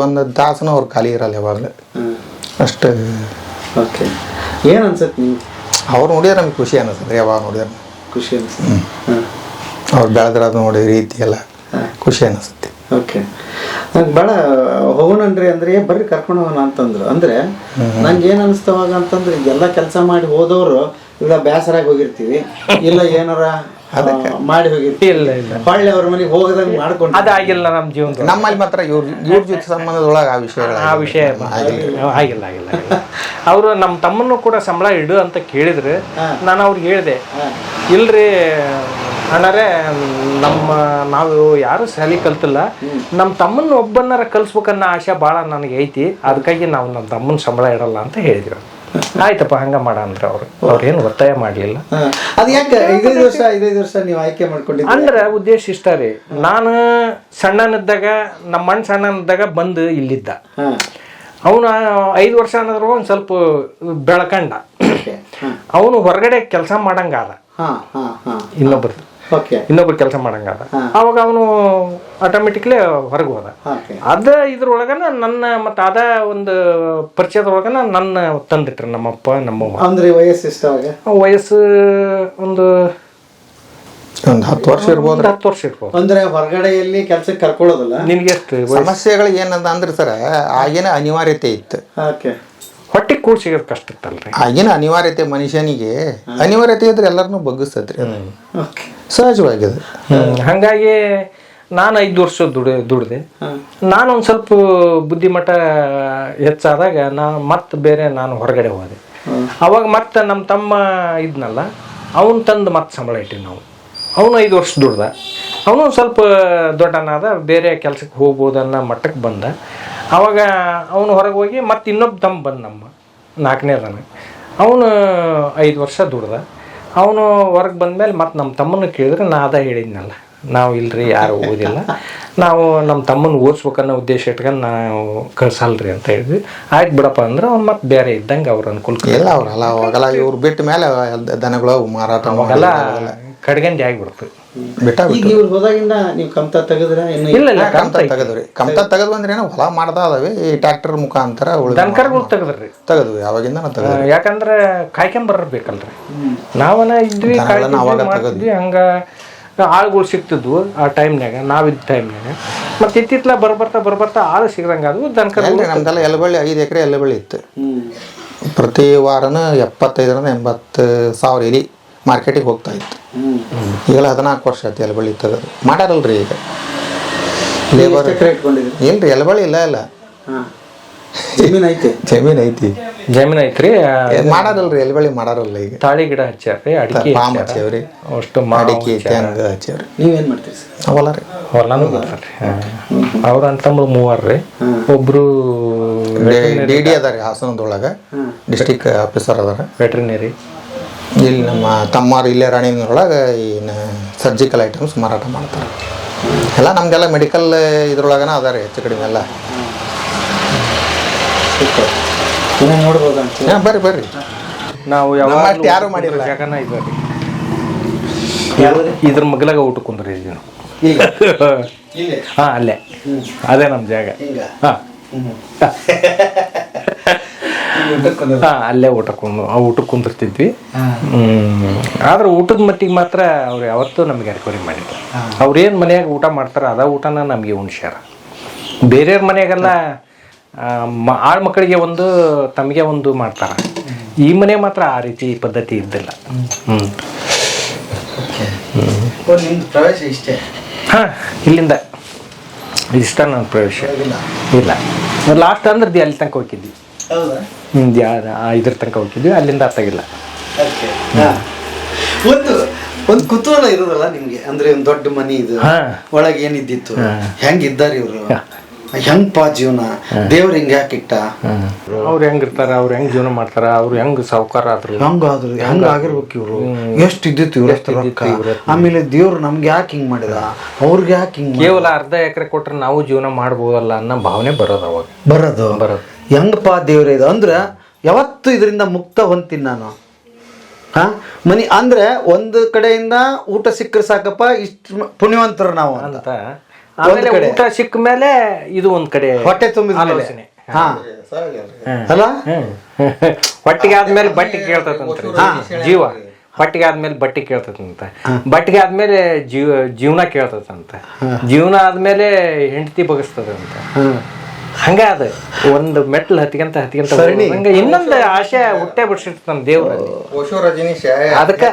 ಒಂದು ತಾಸನ ಅವ್ರು ಖಾಲಿ ಇರಲ್ಲ ಯಾವಾಗಲೂ ಅಷ್ಟು. ಏನು ಅನ್ಸತ್ತೆ ನೀವು ಅವ್ರು ನೋಡಿದ್ರೆ ನಮ್ಗೆ ಖುಷಿ ಅನಿಸ್ತದೆ. ಯಾವಾಗ ನೋಡಿದ್ರೆ ಖುಷಿ ಅನಿಸುತ್ತೆ. ಅವ್ರು ಬೆಳೆದ್ರದು ನೋಡಿ ರೀತಿ ಎಲ್ಲ ಖುಷಿ ಅನಿಸುತ್ತೆ. ಓಕೆ, ನಂಗೆ ಭಾಳ ಹೋಗೋಣನ್ರಿ ಅಂದ್ರೆ ಬರ್ರಿ ಕರ್ಕೊಂಡು ಹೋಗೋಣ ಅಂತಂದ್ರು. ಅಂದ್ರೆ ನಂಗೆ ಏನು ಅನಿಸ್ತವಾಗ ಅಂತಂದ್ರೆ ಎಲ್ಲ ಕೆಲಸ ಮಾಡಿ ಹೋದವರು ಇಲ್ಲ ಬೇಸರಾಗಿ ಹೋಗಿರ್ತೀವಿ, ಇಲ್ಲ ಏನಾರ ಮಾಡಿ ಹೋಗಿರ್ತೀವಿ, ಹೊಳ್ಳಿ ಅವ್ರ ಮನೆಗೆ ಹೋಗದಂಗೆ ಮಾಡ್ಕೊಂಡು ಅದಾಗಿಲ್ಲ ನಮ್ಮ ಜೀವನ. ನಮ್ಮಲ್ಲಿ ಮಾತ್ರ ಇವ್ರ ಜೊತೆ ಸಂಬಂಧದೊಳಗೆ ಆ ವಿಷಯ ಆಗಿಲ್ಲ. ಅವರು ನಮ್ಮ ತಮ್ಮನ್ನು ಕೂಡ ಸಂಬಳ ಇಡು ಅಂತ ಕೇಳಿದ್ರು. ನಾನು ಅವ್ರಿಗೆ ಹೇಳಿದೆ, ಇಲ್ರಿ ಅಣ್ಣರೇ, ನಾವು ಯಾರು ಶಾಲೆ ಕಲ್ತಿಲ್ಲ, ನಮ್ಮ ತಮ್ಮನ ಒಬ್ಬನಾರ ಕಲ್ಸ್ಬೇಕನ್ನೋ ಆಶೆ ಭಾಳ ನನಗೆ ಐತಿ, ಅದಕ್ಕಾಗಿ ನಾವು ನಮ್ಮ ತಮ್ಮನ ಸಂಬಳ ಇಡಲ್ಲ ಅಂತ ಹೇಳಿದ್ರು. ಆಯ್ತಪ್ಪ ಹಂಗ ಮಾಡ ಅಂದ್ರೆ ಅವ್ರೇನು ಒತ್ತಾಯ ಮಾಡಲಿಲ್ಲ. ಅದು ಯಾಕೆ 5 ವರ್ಷ ನೀವು ಆಯ್ಕೆ ಮಾಡ್ಕೊಂಡಿದ್ದೀರಿ ಅಂದ್ರೆ ಉದ್ದೇಶ ಇಷ್ಟ ರೀ. ನಾನು ಸಣ್ಣನಿದ್ದಾಗ, ನಮ್ಮ ಅಣ್ಣ ಸಣ್ಣನಿದ್ದಾಗ ಬಂದು ಇಲ್ಲಿದ್ದ. ಅವನು 5 ವರ್ಷ ಅನ್ನೋದ್ರಾಗ ಒಂದು ಸ್ವಲ್ಪ ಬೆಳ್ಕಂಡ. ಅವನು ಹೊರಗಡೆ ಕೆಲಸ ಮಾಡಂಗಾದ, ಇನ್ನೊಬ್ರು ಕೆಲಸ ಮಾಡಂಗಾದ. ಅವಾಗ ಅವನು ಆಟೋಮೆಟಿಕ್ಲಿ ಹೊರಗೆ ಹೋದ. ಇದ್ರೊಳಗನ ನನ್ನ ಮತ್ತೆ ಅದ ಒಂದು ಪರಿಚಯದೊಳಗನ ನನ್ನ ತಂದಿಟ್ರು ನಮ್ಮಪ್ಪ ನಮ್ಮಮ್ಮ. ಅಂದ್ರೆ ವಯಸ್ಸು ಒಂದು 10 ವರ್ಷ ಇರ್ಬೋದು. 10 ವರ್ಷ ಇರ್ಬೋದು. ಅಂದ್ರೆ ಹೊರಗಡೆಯಲ್ಲಿ ಕೆಲ್ಸಕ್ಕೆ ಕರ್ಕೊಳ್ಳೋದಲ್ಲ. ನಿನ್ಗೆ ಎಷ್ಟು ಸಮಸ್ಯೆಗಳು ಏನದ ಅಂದ್ರೆ ಸರ್, ಆಗಿನ ಅನಿವಾರ್ಯತೆ ಇತ್ತು. ಹೊಟ್ಟೆ ಕೂಡ್ ಸಿಗೋದು ಕಷ್ಟ ಇತ್ತಲ್ರಿ. ಆಗಿನ ಅನಿವಾರ್ಯತೆ, ಮನುಷ್ಯನಿಗೆ ಅನಿವಾರ್ಯತೆ ಇದ್ರೆ ಎಲ್ಲರನ್ನೂ ಬಗ್ಗಿಸ್ತದ್ರಿ, ಸಹಜವಾಗಿದೆ. ಹಂಗಾಗಿ ನಾನು 5 ವರ್ಷ ದುಡ್ದೆ. ನಾನು ಒಂದು ಸ್ವಲ್ಪ ಬುದ್ಧಿಮಟ್ಟ ಹೆಚ್ಚಾದಾಗ ನಾನು ಹೊರಗಡೆ ಹೋದೆ. ಅವಾಗ ಮತ್ತೆ ನಮ್ಮ ತಮ್ಮ ಇದ್ನಲ್ಲ, ಅವನು ತಂದು ಮತ್ತೆ ಸಂಬಳ ಇಟ್ಟಿವಿ ನಾವು. ಅವನು 5 ವರ್ಷ ದುಡ್ದ. ಅವನು ಸ್ವಲ್ಪ ದೊಡ್ಡನಾದ, ಬೇರೆ ಕೆಲಸಕ್ಕೆ ಹೋಗ್ಬೋದು ಅನ್ನೋ ಮಟ್ಟಕ್ಕೆ ಬಂದ. ಅವಾಗ ಅವನು ಹೊರಗೆ ಹೋಗಿ ಮತ್ತೆ ಇನ್ನೊಬ್ಬ ತಮ್ಮ ಬಂದ, ನಮ್ಮ 4ನೇದನ. ಅವನು 5 ವರ್ಷ ದುಡ್ದ. ಅವನು ಹೊರಗೆ ಬಂದಮೇಲೆ ಮತ್ತೆ ನಮ್ಮ ತಮ್ಮನ ಕೇಳಿದ್ರೆ ನಾ ಅದ ಹೇಳಿದ್ನಲ್ಲ, ನಾವು ಇಲ್ರಿ ಯಾರು ಓದಿಲ್ಲ, ನಾವು ನಮ್ಮ ತಮ್ಮನ ಓದಿಸ್ಬೇಕನ್ನೋ ಉದ್ದೇಶ ಇಟ್ಕೊಂಡು ನಾವು ಕಳ್ಸಲ್ರಿ ಅಂತ ಹೇಳಿದ್ವಿ. ಆಯ್ತು ಬಿಡಪ್ಪ ಅಂದ್ರೆ ಅವ್ನು ಮತ್ತೆ ಬೇರೆ ಇದ್ದಂಗೆ ಅವ್ರ ಅನುಕೂಲ ಇಲ್ಲ ಅವರಲ್ಲ ಅವಾಗೆಲ್ಲ ಇವ್ರು ಬಿಟ್ಟ ಮೇಲೆ ದನಗಳು ಮಾರಾಟ ಅವಾಗೆಲ್ಲ ಕಡ್ಗಂಡಿ ಆಗಿಬಿಡ್ತು. ಬಿಟ್ಟ ಈಗ ಇವ್ರು ಹೋದಾಗಿಂದ ನೀವು ಕಮ್ತಾ ತೆಗೆದ್ರೆ ಇನ್ನು ಇಲ್ಲ ಇಲ್ಲ ಕಮ್ತ ತೆಗೆದ್ರಿ. ಕಮ್ತ ತೆಗೆದ್ವಿ ಅಂದ್ರೆ ಏನೋ ಹೊಲ ಮಾಡ್ತಾ ಅದಾವೆ ಈ ಟ್ರ್ಯಾಕ್ಟರ್ ಮುಖಾಂತರ ದನಕರ್ಗಳು ತೆಗೆದ್ರಿ. ತೆಗೆದ್ವಿ ಅವಾಗಿಂದ ತೆಗೆದ್ವಿ. ಯಾಕಂದ್ರೆ ಕಾಯ್ಕೊಂಬರ್ಬೇಕಲ್ರಿ, ನಾವನ ಇದ್ವಿ ಮಾಡ್ತಿದ್ವಿ. ಹಂಗ ಆಳುಗಳು ಸಿಕ್ತಿದ್ವು ಆ ಟೈಮ್ನಾಗ, ನಾವಿದ್ದ ಟೈಮ್ನಾಗ. ಮತ್ತೆ ಇತ್ತಿತ್ಲ ಬರ್ಬರ್ತಾ ಆಳು ಸಿಗದಂಗೆ ಅದು ದನಕರ್ಗಳು. ನಮ್ದೆಲ್ಲ ಎಲೆಬಳ್ಳಿ 5 ಎಕರೆ ಎಲೆಬಳ್ಳಿ ಇತ್ತು. ಪ್ರತಿ ವಾರನೂ 75,000 to 80,000 ಎಲೆ ಮಾರ್ಕೆಟಿಗೆ ಹೋಗ್ತಾ ಇತ್ತು. ಈಗೆಲ್ಲ 14 ವರ್ಷ ಆಯ್ತು ಎಲೆಬಳ್ಳಿ ತೆಗೆದು. ಮಾಡ್ಯಾರಲ್ರಿ ಈಗ ಲೇಬರ್. ಇಲ್ರಿ ಎಲೆಬಳ್ಳಿ ಇಲ್ಲ ಜಮೀನು ಐತೆ, ಜಮೀನ್ ಐತ್ರಿ. ಮಾಡಾರಲ್ರಿ ಎಲೆಬಳ್ಳಿ ಮಾಡಾರಲ್ಲ ಈಗ. ತಾಳಿ ಗಿಡ ಹಚ್ಚಾರ್ರಿ, ಅಡಿಕೆ ಪಾಮ್ ಹಚ್ಚೇವ್ರಿ, ಅಷ್ಟು ಅಡಿಕೆ ತೆಂಗ ಹಚ್ಚೇವ್ರಿ. ನೀವೇನ್ ಮಾಡ್ತೀರಿ ಸರ್? ಅವಲ್ಲ ರೀ ಹೊಲಾನು ಮಾಡ್ತಾರ್ರಿ. ಅವ್ರ ಅಂತಂದ್ರು 3 ರೀ. ಒಬ್ರು ಡಿ ಅದಾರಿ ಹಾಸನದೊಳಗೆ, ಡಿಸ್ಟ್ರಿಕ್ಟ್ ಆಫೀಸರ್ ಅದಾರ ವೆಟ್ರಿನರಿ. ಇಲ್ಲಿ ನಮ್ಮ ತಮ್ಮರು ಇಲ್ಲೇ ರಾಣಿನೊಳಗೆ ಈ ಸರ್ಜಿಕಲ್ ಐಟಮ್ಸ್ ಮಾರಾಟ ಮಾಡ್ತಾರೆ. ಎಲ್ಲ ನಮಗೆಲ್ಲ ಮೆಡಿಕಲ್ ಇದ್ರೊಳಗನ ಅದಾರೆ ಹೆಚ್ಚು ಕಡಿಮೆ ಎಲ್ಲ. ನೋಡ್ಬೋದ? ಬರ್ರಿ ನಾವು ಯಾರು ಮಾಡಿಲ್ಲ ಜಾಗನ ಇದ್ರಿ, ಇದ್ರ ಮಗ್ಲಾಗ ಊಟ ಕುಂದ್ರಿ ಇದೀವಿ. ಹಾ ಅಲ್ಲೇ ಅದೇ ನಮ್ಮ ಜಾಗ. ಅಲ್ಲೇ ಊಟಕ್ಕೆ ಕುಂದಿರ್ತಿದ್ವಿ. ಆದ್ರೆ ಊಟದ ಮಟ್ಟಿಗೆ ಮಾತ್ರ ಅವ್ರು ಯಾವತ್ತೂ ನಮಗೆ ರಿಕವರಿ ಮಾಡಿದ್ರು. ಅವ್ರೇನು ಮನ್ಯಾಗ ಊಟ ಮಾಡ್ತಾರೆ ಅದ ಊಟನ ನಮಗೆ ಉಣ್ಸ್ಯಾರ. ಬೇರೆಯವ್ರ ಮನೆಯಾಗೆಲ್ಲ ಆಳ್ ಮಕ್ಕಳಿಗೆ ಒಂದು ತಮಗೆ ಒಂದು ಮಾಡ್ತಾರ. ಈ ಮನೆ ಮಾತ್ರ ಆ ರೀತಿ ಪದ್ಧತಿ ಇದ್ದಿಲ್ಲ. ಪ್ರವೇಶ ಇಷ್ಟೇ? ಹಾ, ಇಲ್ಲಿಂದ ಇಷ್ಟ ನನ್ನ ಪ್ರವೇಶ ಇಲ್ಲ. ಲಾಸ್ಟ್ ಅಂದ್ರೆ ಅಲ್ಲಿ ತನಕ ಹೋಗಿದ್ವಿ. ಇದ್ರ ತನಕ ಹೋಗಿದ್ವಿ, ಅಲ್ಲಿಂದ ಅತ್ತಾಗಿಲ್ಲ. ಒಂದು ಕುತೂಹಲ ಇರೋದಲ್ಲ ನಿಮ್ಗೆ, ಅಂದ್ರೆ ಒಂದು ದೊಡ್ಡ ಮನಿ ಇದು, ಒಳಗೆ ಏನಿದ್ದಿತ್ತು, ಹೆಂಗಿದ್ದಾರೆ ಇವರು, ಹೆಂಗಪ್ಪ ಜೀವನ, ದೇವ್ರ ಹಿಂಗ ಯಾಕಿಟ್ಟ, ಅವ್ರು ಹೆಂಗಿರ್ತಾರ, ಅವ್ರು ಹೆಂಗ್ ಜೀವನ ಮಾಡ್ತಾರ, ಅವ್ರು ಹೆಂಗ್ ಸಾವುಕಾರ ಆದ್ರು, ಹೆಂಗ ಆಗಿರ್ಬೇಕು ಇವ್ರು, ಎಷ್ಟು ಇದ್ದಿತ್ತು ಇವ್ರ, ಆಮೇಲೆ ದೇವ್ರು ನಮ್ಗೆ ಯಾಕೆ ಹಿಂಗ್ ಮಾಡಿದ, ಅವ್ರಿಗೆ ಯಾಕೆ ಹಿಂಗ್, ಕೇವಲ ಅರ್ಧ ಎಕರೆ ಕೊಟ್ರೆ ನಾವು ಜೀವನ ಮಾಡ್ಬೋದಲ್ಲ ಅನ್ನೋ ಭಾವನೆ ಬರೋದು ಅವಾಗ. ಬರೋದು ಹೆಂಗಪ್ಪ ದೇವ್ರ ಇದು ಅಂದ್ರೆ ಯಾವತ್ತು ಇದರಿಂದ ಮುಕ್ತ ಹೊಂತೀನಿ ನಾನು. ಮನಿ ಅಂದ್ರೆ ಒಂದು ಕಡೆಯಿಂದ ಊಟ ಸಿಕ್ಕರೆ ಸಾಕಪ್ಪ, ಇಷ್ಟು ಪುಣ್ಯವಂತರು ನಾವು ಅಂತ. ಆಮೇಲೆ ಊಟ ಸಿಕ್ಕ ಮೇಲೆ ಇದು ಒಂದ್ ಕಡೆ ಹೊಟ್ಟೆ ತುಂಬಿದ ಆಲೋಚನೆ. ಅಲ್ಲ, ಹೊಟ್ಟಿಗೆ ಆದ್ಮೇಲೆ ಬಟ್ಟೆ ಕೇಳ್ತದಂತ ಜೀವ, ಹೊಟ್ಟಿಗೆ ಆದ್ಮೇಲೆ ಬಟ್ಟೆ ಕೇಳ್ತದಂತ, ಬಟ್ಟಿಗೆ ಆದ್ಮೇಲೆ ಜೀವನ ಕೇಳ್ತದಂತ, ಜೀವನ ಆದ್ಮೇಲೆ ಹೆಂಡತಿ ಬಗಸ್ತದಂತ. ಹಂಗ ಅದ ಒಂದು ಮೆಟ್ಲು ಹತ್ಕೊಂತ ಹಂಗ ಇನ್ನೊಂದು ಆಶೆ ಹುಟ್ಟೆ ಬಿಡ್ಸಿರ್ತ ನಮ್ಮ ದೇವ್ರಲ್ಲಿ. ಓಶೋ ರಜನೀಶ ಅದಕ್ಕೆ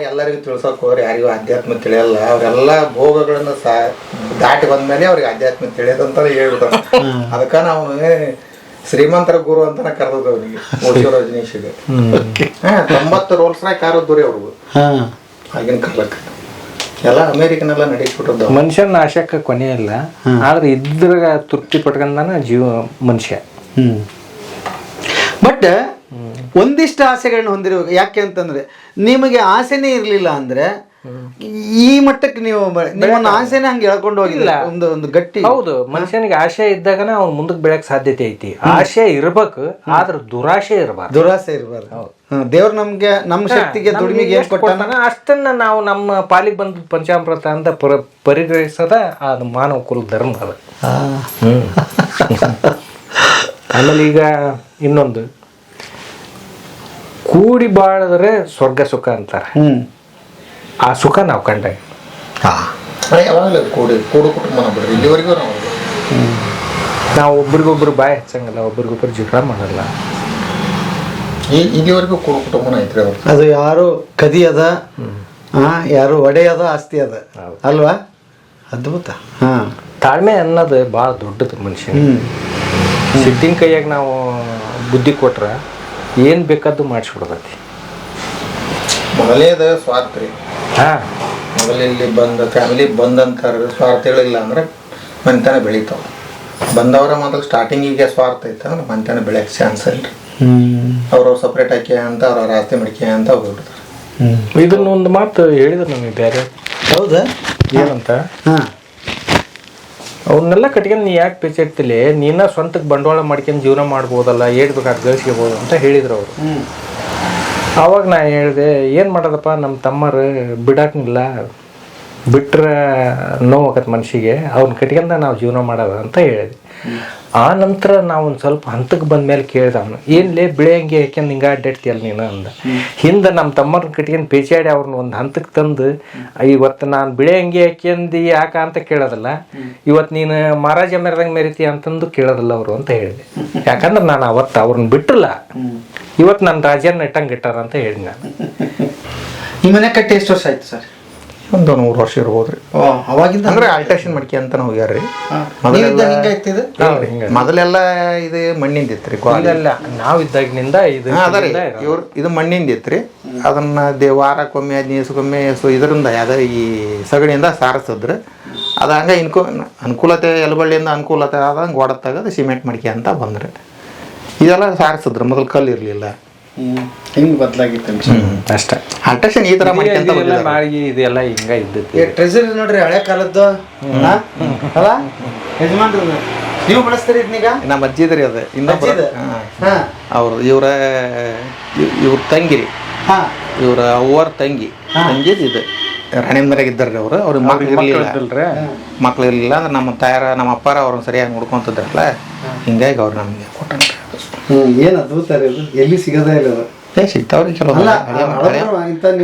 ಎಲ್ಲರಿಗೂ ತಿಳ್ಸೋಕೆ ಹೋದ್ರೆ ಯಾರಿಗೂ ಅಧ್ಯಾತ್ಮ ತಿಳಿಯಲ್ಲ. ಅವರೆಲ್ಲ ಭೋಗಗಳನ್ನ ದಾಟಿ ಬಂದ್ಮೇಲೆ ಅವ್ರಿಗೆ ಅಧ್ಯಾತ್ಮ ತಿಳಿಯೋದಂತ ಹೇಳ್ಬಿಟ್ರು. ಅದಕ್ಕೆ ನಾವು ಶ್ರೀಮಂತರ ಗುರು ಅಂತಾನೆ ಕರೆದದ್ದು ಅವನಿಗೆ, ಓಶೋ ರಜನೀಶಿಗೆ. 90 ರೋಲ್ಸ್ ರಾಯ್ ಕಾರ್ ಇದ್ದವ್ರಿ ಅವ್ರಿಗೂ ಆಗಿನ ಕಾಲಕ್ಕೆ. ಎಲ್ಲ ಅಮೇರಿಕನ್ ಎಲ್ಲ ನಡೆಸ್ಬಿಟ್ಟದ್ದು. ಮನುಷ್ಯನ ಆಶಕ್ಕೆ ಕೊನೆ ಇಲ್ಲ, ಆದ್ರೆ ಇದ್ರಾಗ ತೃಪ್ತಿ ಪಟ್ಕೊಂಡಾನ ಮನುಷ್ಯ. ಬಟ್ ಒಂದಿಷ್ಟು ಆಸೆಗಳನ್ನ ಹೊಂದಿರ್ಬೇಕು. ಯಾಕೆ ಅಂತಂದ್ರೆ ನಿಮಗೆ ಆಸೆನೇ ಇರ್ಲಿಲ್ಲ ಅಂದ್ರೆ ಈ ಮಟ್ಟಕ್ಕೆ ನೀವು ನಿಮ್ಮನ್ನ ಆಸೆನೇ ಹಂಗೆ ಹೇಳ್ಕೊಂಡು ಹೋಗಿಲ್ಲ. ಒಂದು ಗಟ್ಟಿ, ಹೌದು, ಮನುಷ್ಯನಿಗೆ ಆಶೆ ಇದ್ದಾಗನ ಅವ್ನು ಮುಂದಕ್ಕೆ ಬೆಳಕ್ ಸಾಧ್ಯತೆ ಐತಿ. ಆಶೆ ಇರ್ಬೇಕು, ಆದ್ರೆ ದುರಾಶೆ ಇರಬಾರ್ದು. ದುರಾಸೆ ಇರಬಾರ್ದು. ದೇವ್ರು ನಮ್ಗೆ ನಮ್ಮ ಶಕ್ತಿಗೆ ದುಡಿಮೆಗೆ ಏನ್ ಕೊಟ್ಟಾನ ಅಷ್ಟನ್ನ ನಾವು ನಮ್ಮ ಪಾಲಿಗೆ ಬಂದ ಪಂಚಾಮೃತ ಅಂತ ಪರಿಗ್ರಹಿಸದ ಅದು ಮಾನವ ಕುಲ ಧರ್ಮ ಅದ. ಆಮೇಲೆ ಈಗ ಇನ್ನೊಂದು, ಕೂಡಿ ಬಾಳಿದ್ರೆ ಸ್ವರ್ಗ ಸುಖ ಅಂತಾರೆ. ಆ ಸುಖ ನಾವು ಕಂಡಾಗ ಯಾವಾಗಲೂ ಕೂಡು ಕುಟುಂಬ ಬಿಡ್ರಿ. ಇಲ್ಲಿವರೆಗೂ ನಾವು ಒಬ್ರಿಗೊಬ್ರು ಬಾಯಿ ಹಚ್ಚಂಗಲ್ಲ, ಒಬ್ರಿಗೊಬ್ರು ಜಗಳ ಮಾಡಲ್ಲ. ಇಲ್ಲಿವರೆಗೂ ಕೂಡು ಕುಟುಂಬನ ಐತ್ರಿ ಅವ್ರು. ಅದು ಯಾರು ಕದಿಯದ, ಯಾರು ಒಡೆಯದ ಆಸ್ತಿ ಅದ ಅಲ್ವಾ? ಅದ್ಭುತ. ತಾಳ್ಮೆ ಅನ್ನೋದು ಭಾಳ ದೊಡ್ಡದು ಮನುಷ್ಯ. ಸಿಟ್ಟಿನ ಕೈಯಾಗ ನಾವು ಬುದ್ಧಿ ಕೊಟ್ರೆ ಏನು ಬೇಕಾದ್ದು ಮಾಡಿಸ್ಬಿಡ್ತೈತಿ. ಮೊದಲೇದ ಸ್ವಾರ್ಥ ರೀ. ಮೊದಲು ಇಲ್ಲಿ ಬಂದ ಫ್ಯಾಮಿಲಿ ಬಂದಂಥ ಸ್ವಾರ್ಥಗಳಿಲ್ಲ ಅಂದ್ರೆ ಮನೆತನ ಬೆಳಿತಾವ. ಬಂದವರ ಮೊದಲು ಸ್ಟಾರ್ಟಿಂಗಿಗೆ ಸ್ವಾರ್ಥ ಇತ್ತು ಅಂದ್ರೆ ಮನೆತನ ಬೆಳೆಯೋಕ್ಕೆ ಚಾನ್ಸ್ ಇಲ್ರಿ. ಅವ್ರವ್ರು ಸಪ್ರೇಟ್ ಹಾಕಿ ಅಂತ ಅವ್ರವ್ರ ಆಸ್ತಿ ಮಡಿಕೆ ಅಂತ ಹೋಗ್ಬಿಡ್ತಾರೆ. ಇದನ್ನ ಒಂದು ಮಾತು ಹೇಳಿದ್ರು ನಮಗೆ ಬೇರೆ. ಹೌದಾ? ಏನಂತ, ಹಾಂ, ಅವನ್ನೆಲ್ಲ ಕಟ್ಕೊಂಡು ನೀ ಯಾಕೆ ಪೇಚಾಡ್ತಿಲಿ, ನೀನ ಸ್ವಂತಕ್ಕೆ ಬಂಡವಾಳ ಮಾಡ್ಕೊಂಡು ಜೀವನ ಮಾಡ್ಬೋದಲ್ಲ, ಬೇಕಾದ ಗಳಿಸ್ಕೋಬೋದು ಅಂತ ಹೇಳಿದ್ರು ಅವರು. ಆವಾಗ ನಾ ಹೇಳಿದೆ, ಏನು ಮಾಡೋದಪ್ಪ, ನಮ್ಮ ತಮ್ಮರು ಬಿಡಾಕಿಲ್ಲ, ಬಿಟ್ರೆ ನೋವಾಗತ್ತೆ ಮನ್ಸಿಗೆ, ಅವ್ನ ಕಟ್ಕೊಂಡ ನಾವು ಜೀವನ ಮಾಡೋದು ಅಂತ ಹೇಳಿದೆ. ಆ ನಂತರ ನಾವು ಒಂದು ಸ್ವಲ್ಪ ಹಂತಕ್ಕೆ ಬಂದ ಮೇಲೆ ಕೇಳಿದ ಅವನು, ಏನ್ಲೇ ಬಿಳೆ ಅಂಗಿ ಹಾಕ್ಯಂದು ಹಿಂಗೆ ಅಡ್ಡಾಡ್ತೀಯಲ್ಲ ನೀನು ಅಂದ. ಹಿಂದೆ ನಮ್ಮ ತಮ್ಮರನ್ನ ಕಟ್ಕೊಂಡು ಪೇಚಾಡಿ ಅವ್ರನ್ನ ಒಂದು ಹಂತಕ್ಕೆ ತಂದು, ಇವತ್ತು ನಾನು ಬಿಳೆ ಅಂಗಿ ಹಾಕ್ಯಂದು ಯಾಕ ಅಂತ ಕೇಳೋದಲ್ಲ, ಇವತ್ತು ನೀನು ಮಹಾರಾಜ ಮೆರೆದಂಗೆ ಮೆರಿತೀಯ ಅಂತಂದು ಕೇಳೋದಿಲ್ಲ ಅವರು ಅಂತ ಹೇಳಿದೆ. ಯಾಕಂದ್ರೆ ನಾನು ಅವತ್ತು ಅವ್ರನ್ನ ಬಿಟ್ಟಿಲ್ಲ, ಇವತ್ತು ನನ್ನ ರಾಜ್ಯನ ಇಟ್ಟಂಗೆ ಇಟ್ಟಾರ ಅಂತ ಹೇಳಿ ನಾನು. ಈ ಮನೆ ಕಟ್ಟಿ ಎಷ್ಟು ವರ್ಷ ಆಯ್ತು ಸರ್? ಒಂದು 100 ವರ್ಷ ಇರ್ಬೋದ್ರಿ. ಅವಾಗಿಂದ ಅಂದ್ರೆ ಆಲ್ಟೇಷನ್ ಮಡಿಕೆ ಅಂತ ಹೋಗ್ಯಾರ್ರಿ. ಮೊದಲೆಲ್ಲ ಇದು ಮಣ್ಣಿಂದ ಇತ್ರಿ. ಇಲ್ಲ, ನಾವು ಇದ್ದಾಗಿನಿಂದ ಇದು ಅದರಿ ಇದು ಮಣ್ಣಿಂದ ಇತ್ರಿ. ಅದನ್ನ ವಾರಕ್ಕೊಮ್ಮೆ 15 ದಿವಸಕ್ಕೊಮ್ಮೆ ಇದರಿಂದ ಯಾವ್ದು ಈ ಸಗಣಿಯಿಂದ ಸಾರಿಸಿದ್ರು. ಅದು ಹಂಗೆ ಅನುಕೂಲತೆ ಎಲಬಳ್ಳಿಯಿಂದ ಅನುಕೂಲತೆ ಆದಂಗೆ ಒಡ ತೆಗೆದು ಸಿಮೆಂಟ್ ಮಡಿಕೆ ಅಂತ ಬಂದ್ರಿ. ಇದೆಲ್ಲ ಸಾರಿಸಿದ್ರು, ಮೊದಲು ಕಲ್ಲು ಇರಲಿಲ್ಲ. ಹಿಂಗೆ ಬದಲಾಗಿತ್ತು ಅಷ್ಟೇ. ಆಲ್ಟೇಷನ್ ಈ ಥರ ಮಡಿಕೆ ಅಂತ ಮಾಳಿಗೆ ಇದೆಲ್ಲ ಹಿಂಗ ಇದ್ದೈತಿ. ಟ್ರೆಜರಿ ನೋಡ್ರಿ, ಹಳೆ ಕಾಲದ್ದು ಅಲ್ಲ ಯಜಮಾನ್ರು. ನೀವು ಬಳಸ್ತೀರಿ ಇದನ್ನೀಗ? ನಮ್ಮ ಅಜ್ಜಿದ್ರಿ ಅದು ಇನ್ನೊಬ್ಬರು ಅವ್ರು ಇವ್ರ ತಂಗಿರಿ, ಇವ್ರ ಅವ್ವರ ತಂಗಿದ್ ಇದು ರಾಣಿಂದ್ರಾಗ ಇದ್ದಾರ್ರಿ ಅವರು. ಅವ್ರಿಗೆ ಮಕ್ಳು ಇರಲಿಲ್ಲ ಅಂದ್ರೆ ನಮ್ಮ ಅಪ್ಪಾರ ಅವ್ರನ್ನ ಸರಿಯಾಗಿ ನೋಡ್ಕೊಂತಿದ್ರಲ್ಲ, ಹಿಂಗಾಗಿ ಅವ್ರು ನಮಗೆ ಕೊಟ್ಟಂತ. ಏನು ಅದ್ಭುತ ರೀ ಅದು, ಎಲ್ಲಿ ಸಿಗೋದೇ ಇಲ್ಲ ಅದು. ಸಿಗ್ತಾವ್ರಿ ಕೆಲವು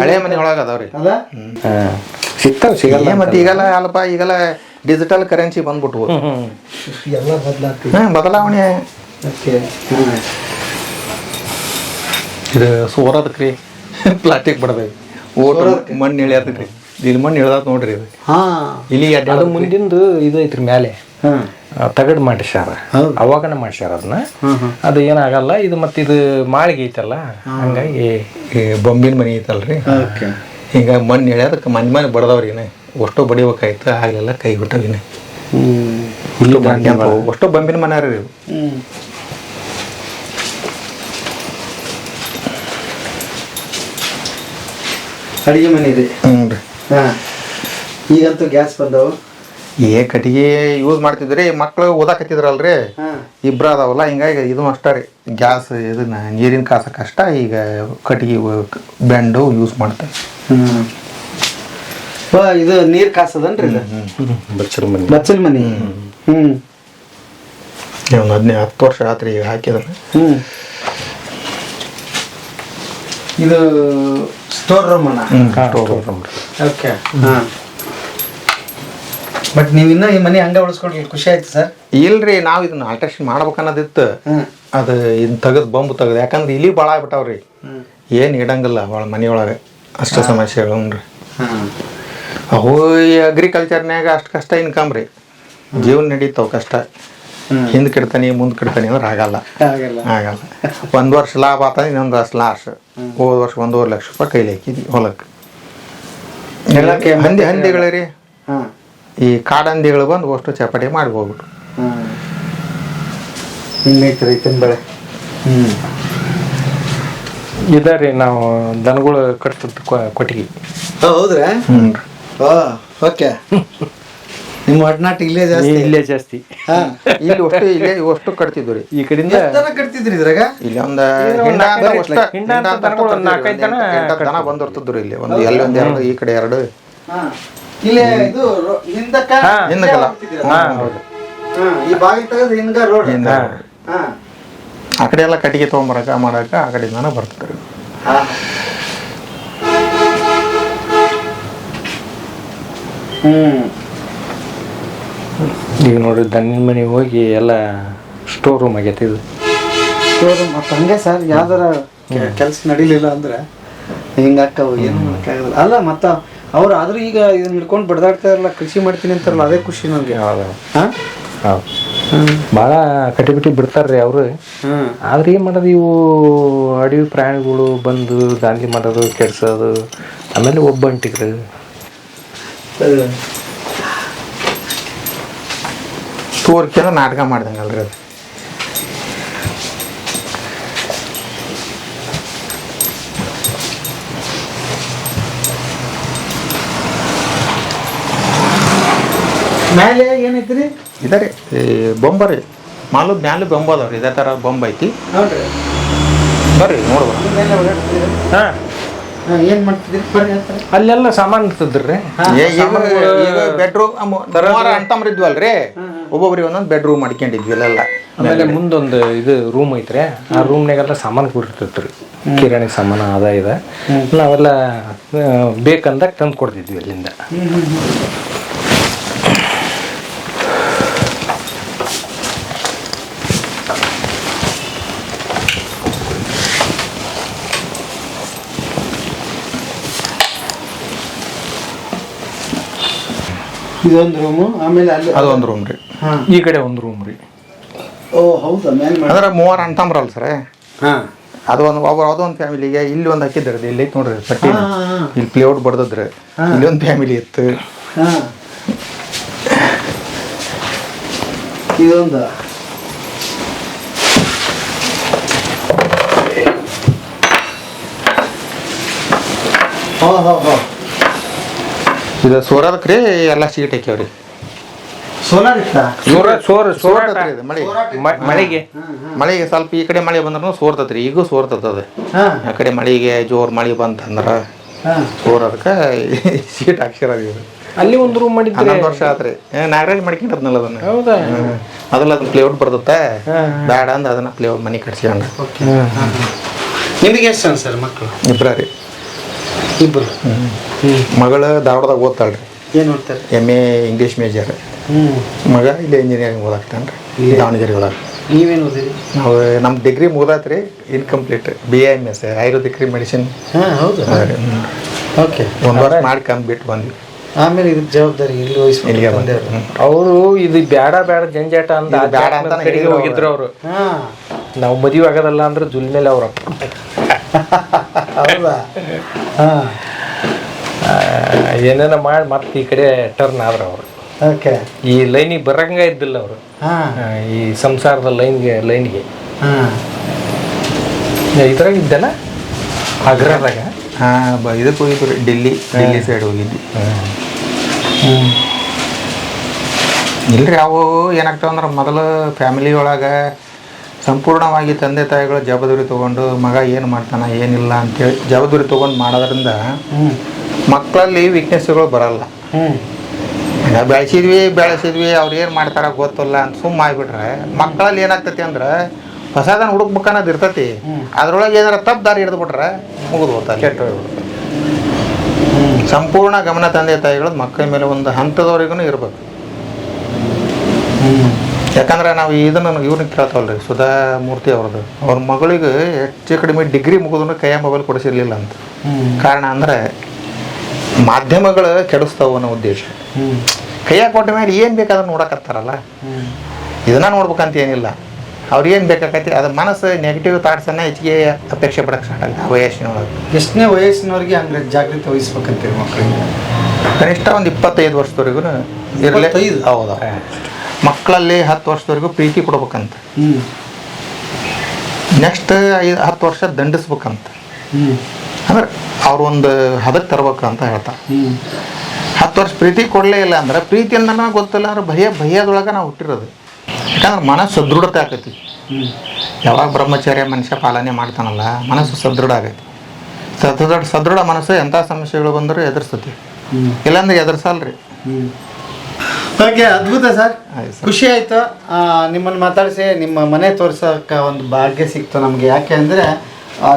ಹಳೆ ಮನೆ ಒಳಗೆ ಅದಾವ್ರಿ. ಸಿಗ್ತಾವ ಸಿಗಲ್ಲ. ಮತ್ತೆ ಈಗೆಲ್ಲ ಅಲ್ಪ ಈಗೆಲ್ಲ ಡಿಜಿಟಲ್ ಕರೆನ್ಸಿ ಬಂದ್ಬಿಟ್ವು, ಎಲ್ಲ ಬದಲಾಗ್ತದೆ. ಬದಲಾವಣೆ. ಇದು ಸೋರೋದಕ್ರಿ ಪ್ಲಾಸ್ಟಿಕ್ ಬಡಬೇಕು, ಮಣ್ಣು ಇಳಿಯೋದಕ್ರಿ. ಇಲ್ಲಿ ಮಣ್ಣು ಇಳ್ದಾತ್ ನೋಡ್ರಿ ಇದು. ಇಲ್ಲಿ ಅದು ಮುಂದಿಂದು ಇದು ಐತ್ರಿ ಮ್ಯಾಲೆ ತಗಡ್ ಮಾಡಿಸ್ಯಾರ, ಅವಾಗನ ಮಾಡ್ಸ್ಯಾರ ಅದನ್ನ. ಅದು ಏನಾಗಲ್ಲ. ಇದು ಮತ್ತೆ ಇದು ಮಾಳಿಗೆ ಐತಲ್ಲ, ಹಂಗಾಗಿ ಬೊಂಬಿನ ಮನೆ ಐತಲ್ರಿ, ಹಿಂಗಾಗಿ ಮಣ್ಣು ಇಳ್ಯೋದಕ್ಕೆ ಮನೆ ಬಡದವ್ರಿ. ಅಷ್ಟು ಬಡಿಬೇಕಾಯ್ತು, ಆಗ್ಲೆಲ್ಲ ಕೈ ಬಿಟ್ಟವಿನ ಅಷ್ಟು ಬೊಂಬಿನ ಮನೆ ರೀ ಇವು. ಅಡಿಗೆ ಮನೆ ಇದೆ. ಹ್ಞೂ ರೀ. ಈಗಂತೂ ಗ್ಯಾಸ್ ಬಂದವು. ಕಟ್ಟಿಗೆ ಯೂಸ್ ಮಾಡ್ತಿದ್ರಿ. ಮಕ್ಳು ಓದಾಕತ್ತಿದ್ರಲ್ರಿ, ಇಬ್ರು ಅದಾವಲ್ಲ, ಹಿಂಗಾಗಿ ಇದು ಅಷ್ಟ ರೀ. ಗ್ಯಾಸ್ ಇದನ್ನ ನೀರಿನ ಕಾಸ ಕಷ್ಟ. ಈಗ ಕಟ್ಟಿಗೆ ಬೆಂಡು ಯೂಸ್ ಮಾಡ್ತಾರೆ. ಇದು ನೀರು ಕಾಸದನ್ರಿ ಇದು ಬಚ್ಚಲ್ ಮನೆ. ಬಚ್ಚಲ್ ಮನೆ. ಒಂದು 10 ವರ್ಷ ಆತ್ರಿ ಈಗ ಹಾಕಿದ್ರೆ. ಇದು ಸ್ಟೋರ್ ರೂಮ್ ಅಣ್ಣ. ಓಕೆ. ಬಟ್ ನೀವಿನ್ನ ಈ ಮನೆ ಹಂಗ ಉಳಿಸ್ಕೊಳ್ರಿ, ಖುಷಿ ಆಯ್ತು ಸರ್? ಇಲ್ರಿ, ನಾವು ಇದನ್ನ ಆಲ್ಟ್ರೇಷನ್ ಮಾಡ್ಬೇಕನ್ನೋದಿತ್ತು. ಅದು ಇದನ್ನ ತೆಗೆದು ಬಂಬು ತೆಗೆದು, ಯಾಕಂದ್ರೆ ಇಲ್ಲಿ ಭಾಳ ಆಗ್ಬಿಟ್ಟಾವ್ರಿ. ಏನು ಇಡಂಗಿಲ್ಲ ಭಾಳ ಮನೆಯೊಳಗೆ, ಅಷ್ಟು ಸಮಸ್ಯೆಗಳು ರೀ. ಅವು ಈ ಅಗ್ರಿಕಲ್ಚರ್ನ್ಯಾಗ ಅಷ್ಟು ಕಷ್ಟ ಇನ್ಕಮ್ ರೀ, ಜೀವನ ನಡೀತಾವ ಕಷ್ಟ. ಹಿಂದೆ ಕೆಡ್ತಾನೆ ಮುಂದೆ ಕೆಡ್ತಾನೆ ಅಂದ್ರೆ ಆಗಲ್ಲ. 1 ವರ್ಷ ಲಾಭ ಆತ, ಇನ್ನೊಂದು ವರ್ಷ ಲಾಸ್. ಹೋದ ವರ್ಷ 1.5 ಲಕ್ಷ ರೂಪಾಯಿ ಕೈಲಿ ಹಾಕಿದ್ವಿ ಹೊಲಕ್ಕೆ. ಹಂದಿಗಳೇ ರೀ, ಈ ಕಾಡಂದಿಗಳು ಬಂದು ಅಷ್ಟು ಚಪಾಟಿ ಮಾಡಿ ಹೋಗ್ಬಿಟ್ಟು. ಹಿಂಗೈತೆ ರೈತನ ಬೆಳೆ. ಇದಾರಿ ನಾವು ದನಗಳು ಕಟ್ತಿದ್ದು ಕೊಟ್ಟಿಗೆ. ಹೌದ್ರಾ? ಓಕೆ. ನಿಮ್ಮ ಒಡನಾಟ ಇಲ್ಲೇ ಜಾಸ್ತಿ? ಇಲ್ಲೇ ಜಾಸ್ತಿ. ಇಲ್ಲಿ ಅಷ್ಟು ಕಟ್ತಿದ್ವಿ ರೀ. ಈ ಕಡೆಯಿಂದ ಕಟ್ತಿದ್ರಿ ಇದ್ರಾಗ? ಇಲ್ಲಿ ಒಂದು ದನ ಬಂದಿರ್ತಿದ್ರು. ಇಲ್ಲಿ ಒಂದು ಎಲ್ಲೊಂದು 2, ಈ ಕಡೆ 2. ಇಲ್ಲೇ ಇದು ಹಿಂದಕ್ಕಲ್ಲ, ಈ ಬಾಗಿಲು ತೆಗೆದು ಹಿಂಗ ರೋಡ್. ಆ ಕಡೆ ಎಲ್ಲ ಕಟ್ಟಿಗೆ ತೊಗೊಂಬರಕ ಮಾಡಕ ಆ ಕಡೆಯಿಂದಾನ ಬರ್ತಿದ್ರು. ಈಗ ನೋಡ್ರಿ ದನಿನ ಮನೆಗೆ ಹೋಗಿ ಎಲ್ಲ ಸ್ಟೋರ್ ರೂಮ್ ಆಗೈತಿ. ಇದು ಸ್ಟೋರ್ ರೂಮ್. ಮತ್ತು ಹಂಗೆ ಸರ್, ಯಾವ್ದಾರ ಕೆಲಸ ನಡೀಲಿಲ್ಲ ಅಂದ್ರೆ ಹಿಂಗಾಕ್ಕವು, ಏನು ಮಾಡೋಕ್ಕಾಗಲ್ಲ ಅಲ್ಲ. ಮತ್ತು ಅವ್ರು ಆದ್ರೂ ಈಗ ಇದನ್ನ ಹಿಡ್ಕೊಂಡು ಬಡ್ದಾಡ್ತಾ ಇರಲ್ಲ, ಕೃಷಿ ಮಾಡ್ತೀನಿ ಅಂತಾರಲ್ಲ, ಅದೇ ಖುಷಿ ನನಗೆ. ಭಾಳ ಕಟ್ಟಿಬಿಟ್ಟಿ ಬಿಡ್ತಾರ್ರಿ ಅವರು. ಆದ್ರೆ ಏನು ಮಾಡೋದು, ಇವು ಅಡವಿ ಪ್ರಾಣಿಗಳು ಬಂದು ದಾಂಧಲಿ ಮಾಡೋದು, ಕೆಡ್ಸೋದು, ಆಮೇಲೆ ಒಬ್ಬಂಟಿಗ್ರು ತೋರ್ಕೆ ಅಂದ್ರೆ ನಾಟಕ ಮಾಡ್ದಂಗಲ್ರಿ ಅದು. ಮೇಲೆ ಏನೈತ್ರಿ? ಇದೇ ರೀ ಈ ಬೊಂಬ ರೀ, ಮಾಲದ ಮ್ಯಾಲೆ ಬೊಂಬ ಅದಾವ್ರಿ, ಇದೇ ಥರ ಬೊಂಬ ಐತಿ. ನೋಡ್ರಿ ಬರ್ರಿ ನೋಡ್ಬ. ಹಾಂ ಏನು ಮಾಡ್ತಿದ್ರಿ? ಬರ್ರಿ ಹೇಳ್ತಾರೆ. ಅಲ್ಲೆಲ್ಲ ಸಾಮಾನು ಇರ್ತದ್ರಿ. ಈಗ ಬೆಡ್ರೂಮ್ ಅಂತಂಬ್ರ ಇದ್ವಲ್ರಿ, ಒಬ್ಬೊಬ್ರಿಗೆ ಒಂದೊಂದು ಬೆಡ್ರೂಮ್ ಮಾಡ್ಕೊಂಡಿದ್ವಿ ಅಲ್ಲೆಲ್ಲ. ಆಮೇಲೆ ಮುಂದೊಂದು ಇದು ರೂಮ್ ಐತ್ರಿ, ಆ ರೂಮ್ನಾಗೆಲ್ಲ ಸಾಮಾನು ಕೂಡಿರ್ತೈತ್ರಿ, ಕಿರಾಣಿ ಸಾಮಾನು ಅದ ಇದೆ. ನಾವೆಲ್ಲ ಬೇಕಂದಾಗ ತಂದು ಕೊಡ್ತಿದ್ವಿ ಅಲ್ಲಿಂದ. ಇದೊಂದು ರೂಮು, ಆಮೇಲೆ ಅಲ್ಲಿ ಅದೊಂದು ರೂಮ್ ರೀ. ಈ ಕಡೆ ಒಂದು ರೂಮ್ ರೀ. ಓ ಹೌದಾ? ಮೇಲೆ ಅಂದ್ರೆ 3 ಅಣ್ತಂಬ್ರಲ್ಲ ಸರ್. ಹಾಂ, ಅದು ಒಂದು ಅದೊಂದು ಫ್ಯಾಮಿಲಿಗೆ ಇಲ್ಲಿ ಒಂದು ಹಾಕಿದ್ರಿ, ಇಲ್ಲಿ ಐತೆ ನೋಡ್ರಿ ಪಟ್ಟಿ, ಇಲ್ಲಿ ಪ್ಲೇಔಟ್ ಬಡ್ದದ್ರಿ, ಇಲ್ಲಿ ಒಂದು ಫ್ಯಾಮಿಲಿ ಇತ್ತು. ಹಾಂ, ಇದೊಂದು ಇದು ಸೋರದಕ್ರಿ ಎಲ್ಲ ಸೀಟ್ ಹಾಕ್ಯಾವ್ರಿ. ಸೋಲಾರ್ ಇತ್ತ? ಸೋರ್ತತ್ರಿ ಇದು ಮಳೆ. ಮಳೆಗೆ ಸ್ವಲ್ಪ ಈ ಕಡೆ ಮಳೆ ಬಂದ್ರೂ ಸೋರ್ತತ್ರಿ, ಈಗೂ ಸೋರ್ತದ. ಹಾಂ, ಆ ಕಡೆ ಮಳೆಗೆ ಜೋರ್ ಮಳೆ ಬಂತಂದ್ರ ಹಾಂ, ಸೋರದಕ್ಕೆ ಸೀಟ್ ಹಾಕ್ಸಿರ ಇವ್ರು. ಅಲ್ಲಿ ಒಂದು ರೂಮ್ ಮಾಡಿದ್ರಿ. 11 ವರ್ಷ ಆತ್ರಿ. ನಾಗರಾಜ್ ಮಾಡ್ಕೊಂಡಿದ್ನಲ್ಲ ಅದನ್ನ. ಹೌದಾ? ಅದನ್ನ ಪ್ಲೇಔಟ್ ಬರ್ತತ್ತ, ಬೇಡ ಅಂದ ಅದನ್ನ ಪ್ಲೇಔಟ್ ಮನೆ ಕಟ್ಸ್ಕೊಂಡ. ನಿಮಗೆ ಎಷ್ಟು ಜನ ಸರ್ ಮಕ್ಕಳು? ಇಬ್ರ ರೀ. ಇಬ್ಬರು. ಮಗಳು ಧಾರವಾಡದಾಗ ಓದ್ತಾಳ್ರಿ, ಏನು ಓದ್ತಾರೆ? MA English major. ಮಗ ಇಲ್ಲಿ ಇಂಜಿನಿಯರಿಂಗ್ ಓದಾಕ್ತಾನ್ರಿ ದಾವಣಗೆರೆ ಒಳಗೆ. ನೀವೇನು ಓದಿರಿ? ನಾವು ನಮ್ಮ ಡಿಗ್ರಿ ಮುಗ್ದಾತ್ರಿ, ಇನ್ಕಂಪ್ಲೀಟ್ BAMS ಆಯುರ್ವೇದಿಕ್ ಮೆಡಿಸಿನ್. ಹಾಂ, ಹೌದು. ಓಕೆ, 1 ವರ್ಷ ಮಾಡಿ ಬಿಟ್ಟು ಬಂದ್ವಿ. ಆಮೇಲೆ ಇದ್ರ ಜವಾಬ್ದಾರಿ ಇಲ್ಲಿ ಇಲ್ಲಿಗೆ ವಹಿಸ್ಕೊಂಡು ಬಂದೆ. ಅವರು ಇದು ಬ್ಯಾಡ ಜಂಜಾಟ ಅಂತ ಇದು ಬ್ಯಾಡ ಅಂತ ಕಡೆಗೆ ಹೋಗಿದ್ರು ಅವರು. ಹಾಂ, ನಾವು ಮದುವೆ ಆಗೋದಲ್ಲ ಅಂದ್ರೆ ಜುಲ್ ಮೇಲೆ ಅವ್ರ ಹೌದಾ? ಹಾಂ, ಏನೇನ ಮಾಡಿ ಮತ್ತೆ ಈ ಕಡೆ ಟರ್ನ್ ಆದ್ರು ಅವರು. ಓಕೆ. ಈ ಲೈನಿಗೆ ಬರಂಗ ಇದ್ದಿಲ್ಲ ಅವರು, ಹಾಂ, ಈ ಸಂಸಾರದ ಲೈನ್ಗೆ ಹಾಂ. ಇದ್ರಾಗ ಇದ್ದಲ್ಲ ಆಗ್ರಾದಾಗ. ಇದಕ್ಕೆ ಹೋಗಿದ್ವಿ ರೀ, ಡೆಲ್ಲಿ ಸೈಡ್ ಹೋಗಿದ್ವಿ. ಇಲ್ರಿ ಅವು ಏನಾಗ್ತಾವ ಅಂದ್ರೆ ಮೊದಲು ಫ್ಯಾಮಿಲಿ ಒಳಗೆ ಸಂಪೂರ್ಣವಾಗಿ ತಂದೆ ತಾಯಿಗಳು ಜವಾಬ್ದಾರಿ ತೊಗೊಂಡು ಮಗ ಏನು ಮಾಡ್ತಾನೆ ಏನಿಲ್ಲ ಅಂತೇಳಿ ಜವಾಬ್ದಾರಿ ತೊಗೊಂಡು ಮಾಡೋದ್ರಿಂದ ಮಕ್ಕಳಲ್ಲಿ ವೀಕ್ನೆಸ್ಗಳು ಬರಲ್ಲ. ಬೆಳೆಸಿದ್ವಿ ಅವ್ರು ಏನು ಮಾಡ್ತಾರ ಗೊತ್ತಿಲ್ಲ ಅಂತ ಸುಮ್ಮ ಆಗಿಬಿಟ್ರೆ ಮಕ್ಕಳಲ್ಲಿ ಏನಾಗ್ತೈತಿ ಅಂದ್ರೆ ಹೊಸದನ್ನು ಹುಡುಕ್ಬೇಕು ಅನ್ನೋದು ಇರ್ತೈತಿ. ಅದ್ರೊಳಗೆ ಏನಾರ ತಪ್ಪು ದಾರಿ ಹಿಡಿದ್ಬಿಟ್ರೆ ಮುಗಿದು ಹೋಗ್ತಾರೆ, ಕೆಟ್ಟ ಹೋಗ್ಬಿಡ್ತಾರೆ. ಸಂಪೂರ್ಣ ಗಮನ ತಂದೆ ತಾಯಿಗಳು ಮಕ್ಕಳ ಮೇಲೆ ಒಂದು ಹಂತದವರೆಗೂ ಇರ್ಬೇಕು. ಯಾಕಂದ್ರೆ ನಾವು ಇವ್ರನ್ನ ಕೇಳ್ತಾವಲ್ರಿ, ಸುಧಾ ಮೂರ್ತಿ ಅವ್ರದ್ದು, ಅವ್ರ ಮಗಳಿಗೆ ಹೆಚ್ಚು ಕಡಿಮೆ ಡಿಗ್ರಿ ಮುಗಿದ್ರು ಕೈಯ ಮೊಬೈಲ್ ಕೊಡಿಸಿರ್ಲಿಲ್ಲ ಅಂತ. ಕಾರಣ ಅಂದರೆ ಮಾಧ್ಯಮಗಳು ಕೆಡಿಸ್ತಾವ ಅನ್ನೋ ಉದ್ದೇಶ. ಕೈಯಾಗ ಕೊಟ್ಟ ಮೇಲೆ ಏನು ಬೇಕಾದ್ರೆ ನೋಡಕತ್ತಾರಲ್ಲ, ಇದನ್ನ ನೋಡ್ಬೇಕಂತ ಏನಿಲ್ಲ. ಅವ್ರು ಏನು ಬೇಕಾಗೈತಿ ಅದು ಮನಸ್ಸು ನೆಗೆಟಿವ್ ಥಾಟ್ಸನ್ನು ಹೆಚ್ಚಿಗೆ ಅಪೇಕ್ಷೆ ಪಡಕ್ಕೆ ಸ್ಟಾರ್ಟ್ ಆಗುತ್ತೆ ವಯಸ್ಸಿನೊಳಗೆ. ಎಷ್ಟನೇ ವಯಸ್ಸಿನವ್ರಿಗೆ ಹಂಗೆ ಜಾಗೃತಿ ವಹಿಸ್ಬೇಕಂತೀರಿ ಮಕ್ಕಳಿಗೆ? ಕನಿಷ್ಠ ಒಂದು 25 ವರ್ಷದವರೆಗೂ ಇರಲಿ. ಹೌದಾ? ಮಕ್ಕಳಲ್ಲಿ 10 ವರ್ಷದವರೆಗೂ ಪ್ರೀತಿ ಕೊಡ್ಬೇಕಂತ. ನೆಕ್ಸ್ಟ್ 10 ವರ್ಷ ದಂಡಿಸ್ಬೇಕಂತ. ಅಂದ್ರೆ ಅವ್ರೊಂದು ಹದಕ್ಕೆ ತರ್ಬೇಕು ಅಂತ ಹೇಳ್ತಾರೆ. 10 ವರ್ಷ ಪ್ರೀತಿ ಕೊಡಲೇ ಇಲ್ಲ ಅಂದ್ರೆ ಪ್ರೀತಿಯಿಂದ ಗೊತ್ತಿಲ್ಲ ಅಂದ್ರೆ ಭಯದೊಳಗೆ ನಾವು ಹುಟ್ಟಿರೋದು. ಯಾಕಂದ್ರೆ ಮನಸ್ಸು ಸದೃಢತೆ ಆಕೈತಿ. ಯಾವಾಗ ಬ್ರಹ್ಮಚರ್ಯ ಮನುಷ್ಯ ಪಾಲನೆ ಮಾಡ್ತಾನಲ್ಲ ಮನಸ್ಸು ಸದೃಢ ಆಗೈತಿ. ಸದೃಢ ಮನಸ್ಸು ಎಂಥ ಸಮಸ್ಯೆಗಳು ಬಂದರೂ ಎದುರಿಸ್ತತಿ, ಇಲ್ಲಾಂದ್ರೆ ಎದುರಿಸಲ್ರಿ. ಓಕೆ, ಅದ್ಭುತ ಸರ್, ಖುಷಿ ಆಯಿತು ನಿಮ್ಮನ್ನು ಮಾತಾಡಿಸಿ. ನಿಮ್ಮ ಮನೆ ತೋರ್ಸೋಕ್ಕೆ ಒಂದು ಭಾಗ್ಯ ಸಿಕ್ತು ನಮಗೆ. ಯಾಕೆ ಅಂದರೆ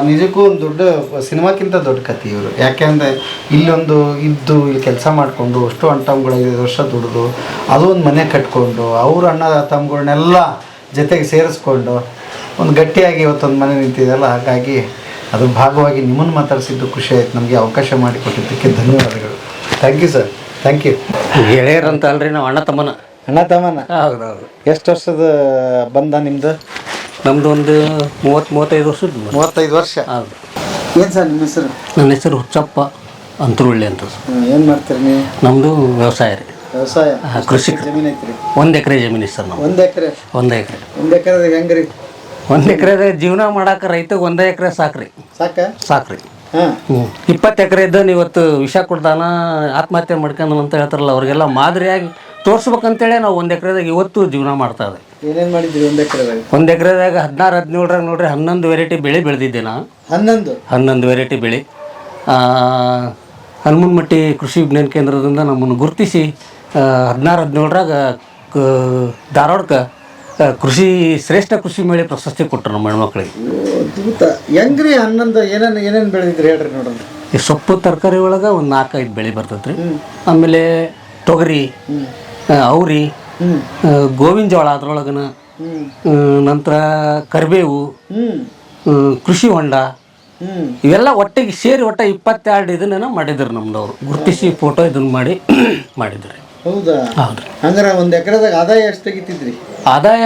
ನಿಜಕ್ಕೂ ಒಂದು ದೊಡ್ಡ ಸಿನಿಮಾಕ್ಕಿಂತ ದೊಡ್ಡ ಕಥೆ ಇವರು. ಯಾಕೆಂದರೆ ಇಲ್ಲೊಂದು ಇದ್ದು ಇಲ್ಲಿ ಕೆಲಸ ಮಾಡಿಕೊಂಡು ಅಷ್ಟು ಅಣ್ಣ ತಮ್ಮಗಳು 5 ವರ್ಷ ದುಡಿದು ಅದು ಒಂದು ಮನೆ ಕಟ್ಕೊಂಡು ಅವ್ರ ಅಣ್ಣ ತಮ್ಮಗಳನ್ನೆಲ್ಲ ಜೊತೆಗೆ ಸೇರಿಸ್ಕೊಂಡು ಒಂದು ಗಟ್ಟಿಯಾಗಿ ಇವತ್ತೊಂದು ಮನೆ ನಿಂತಿದೆಯಲ್ಲ. ಹಾಗಾಗಿ ಅದ್ರ ಭಾಗವಾಗಿ ನಿಮ್ಮನ್ನು ಮಾತಾಡಿಸಿದ್ದು ಖುಷಿ ಆಯ್ತು. ನಮಗೆ ಅವಕಾಶ ಮಾಡಿಕೊಟ್ಟಿದ್ದಕ್ಕೆ ಧನ್ಯವಾದಗಳು. Thank you sir, thank you. ಗೆಳೆಯರಂತ ಅಲ್ರಿ, ನಾವು ಅಣ್ಣ ತಮ್ಮನ. ಹೌದೌದು. ಎಷ್ಟು ವರ್ಷದ ಬಂದ ನಿಮ್ಮದು? ನಮ್ಮದು ಒಂದು 30-35 ವರ್ಷದ. 35 ವರ್ಷ. ಹೌದು. ಏನು ಸರ್ ನಿಮ್ಮ ಹೆಸರು? ನನ್ನ ಹೆಸರು ಹುಚ್ಚಪ್ಪ. ಅಂತರುಳ್ಳಿ ಅಂತ. ಏನು ಮಾಡ್ತೀರಿ ನೀವು? ನಮ್ಮದು ವ್ಯವಸಾಯ ರೀ, ವ್ಯವಸಾಯ. ಕೃಷಿ. ಜಮೀನು ಐತ್ರಿ? 1 ಎಕರೆ ಜಮೀನು ಸರ್ ನಾವು. 1 ಎಕರೆ? 1 ಎಕರೆ. 1 ಎಕರೆದಾಗ ಹೆಂಗ್ರಿ? 1 ಎಕರೆದಾಗ ಜೀವನ ಮಾಡಕ್ಕೆ ರೈತಗೆ 1 ಎಕರೆ ಸಾಕ್ರಿ. ಸಾಕ್ರಿ. 20 ಎಕರೆ ಇದ್ದನು ಇವತ್ತು ವಿಷ ಕುಡ್ದಾನ ಆತ್ಮಹತ್ಯೆ ಮಾಡ್ಕೊಂಡ ಅಂತ ಹೇಳ್ತಾರಲ್ಲ, ಅವ್ರಿಗೆಲ್ಲ ಮಾದರಿಯಾಗಿ ತೋರಿಸ್ಬೇಕಂತೇಳಿ ನಾವು 1 ಎಕರೆದಾಗ ಇವತ್ತು ಜೀವನ ಮಾಡ್ತಾ ಇದ್ದೀವಿ. ಏನೇನು ಮಾಡಿದ್ರಿ 1 ಎಕರೆದಾಗ? 1 ಎಕರೆದಾಗ 16-17 ನೋಡ್ರಿ 11 ವೆರೈಟಿ ಬೆಳೆ ಬೆಳೆದಿದ್ದೆ ನಾನು. 11 ವೆರೈಟಿ ಬೆಳೆ. ಹನುಮನಮಟ್ಟಿ ಕೃಷಿ ವಿಜ್ಞಾನ ಕೇಂದ್ರದಿಂದ ನಮ್ಮನ್ನು ಗುರುತಿಸಿ 16-17ರಾಗ ಧಾರವಾಡಕ್ಕೆ ಕೃಷಿ ಶ್ರೇಷ್ಠ ಕೃಷಿ ಮೇಳೆ ಪ್ರಶಸ್ತಿ ಕೊಟ್ಟರು ನಮ್ಮ ಹೆಣ್ಮಕ್ಳಿಗೆ. ಹೆಂಗ್ರಿ 11 ಏನೇನು ಬೆಳೆದಿದ್ರಿ ಹೇಳ್ರಿ ನೋಡೋಣ. ಈ ಸೊಪ್ಪು ತರಕಾರಿ ಒಳಗೆ ಒಂದು 4-5 ಬೆಳೆ ಬರ್ತೈತೆ ರೀ. ಆಮೇಲೆ ತೊಗರಿ, ಅವ್ರಿ, ಗೋವಿನ ಜೋಳ, ಅದ್ರೊಳಗನ ನಂತರ ಕರಿಬೇವು, ಕೃಷಿ ಹೊಂಡ, ಇವೆಲ್ಲ ಒಟ್ಟಿಗೆ ಸೇರಿ 22 ಇದನ್ನ ಮಾಡಿದ್ರು ನಮ್ದವ್ರು ಗುರುತಿಸಿ ಫೋಟೋ ಇದನ್ನ ಮಾಡಿದ್ರಿ. ಹೌದಾ? ಹೌದ್ರಿ. ಹಂಗಾರೆ 1 ಎಕರೆದಾಗ ಆದಾಯ ಎಷ್ಟು ತೆಗಿತಿದ್ರಿ? ಆದಾಯ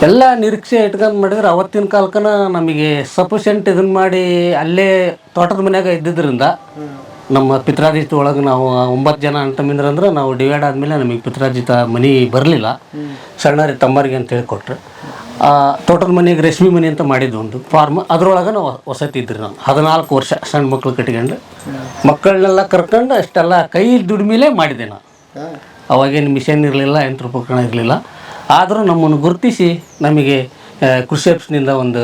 ಎಲ್ಲ ನಿರೀಕ್ಷೆ ಇಟ್ಕೊಂಡು ಮಾಡಿದ್ರೆ ಅವತ್ತಿನ ಕಾಲಕ್ಕನ ನಮಗೆ ಸಫಿಷಿಯೆಂಟ್ ಇದನ್ನ ಮಾಡಿ ಅಲ್ಲೇ ತೋಟದ ಮನ್ಯಾಗ ಇದ್ದಿದ್ದರಿಂದ ನಮ್ಮ ಪಿತ್ರಾಜಿತ ಒಳಗೆ ನಾವು 9 ಜನ ಅಣ್ಣ ಅಂದ್ರೆ ನಾವು ಡಿವೈಡ್ ಆದಮೇಲೆ ನಮಗೆ ಪಿತ್ರಾಜಿತ ಮನೆ ಬರಲಿಲ್ಲ. ಸಣ್ಣರಿ ತಮ್ಮರಿಗೆ ಅಂತ ಹೇಳಿ ಕೊಟ್ರೆ ತೋಟದ ಮನೆಗೆ ರೇಷ್ಮೆ ಮನೆ ಅಂತ ಮಾಡಿದ್ದು ಒಂದು ಫಾರ್ಮ್, ಅದರೊಳಗೆ ನಾವು ವಸತಿ ಇದ್ರಿ. ನಾವು 14 ವರ್ಷ ಸಣ್ಣ ಮಕ್ಳು ಕಟ್ಕೊಂಡು ಮಕ್ಕಳನ್ನೆಲ್ಲ ಕರ್ಕೊಂಡು ಅಷ್ಟೆಲ್ಲ ಕೈ ದುಡಿಮೇಲೆ ಮಾಡಿದೆ ನಾನು. ಅವಾಗೇನು ಮಿಷನ್ ಇರಲಿಲ್ಲ, ಯಂತ್ರೋಪಕರಣ ಇರಲಿಲ್ಲ. ಆದರೂ ನಮ್ಮನ್ನು ಗುರುತಿಸಿ ನಮಗೆ ಕೃಷಿ ಆಫೀಸ್ನಿಂದ ಒಂದು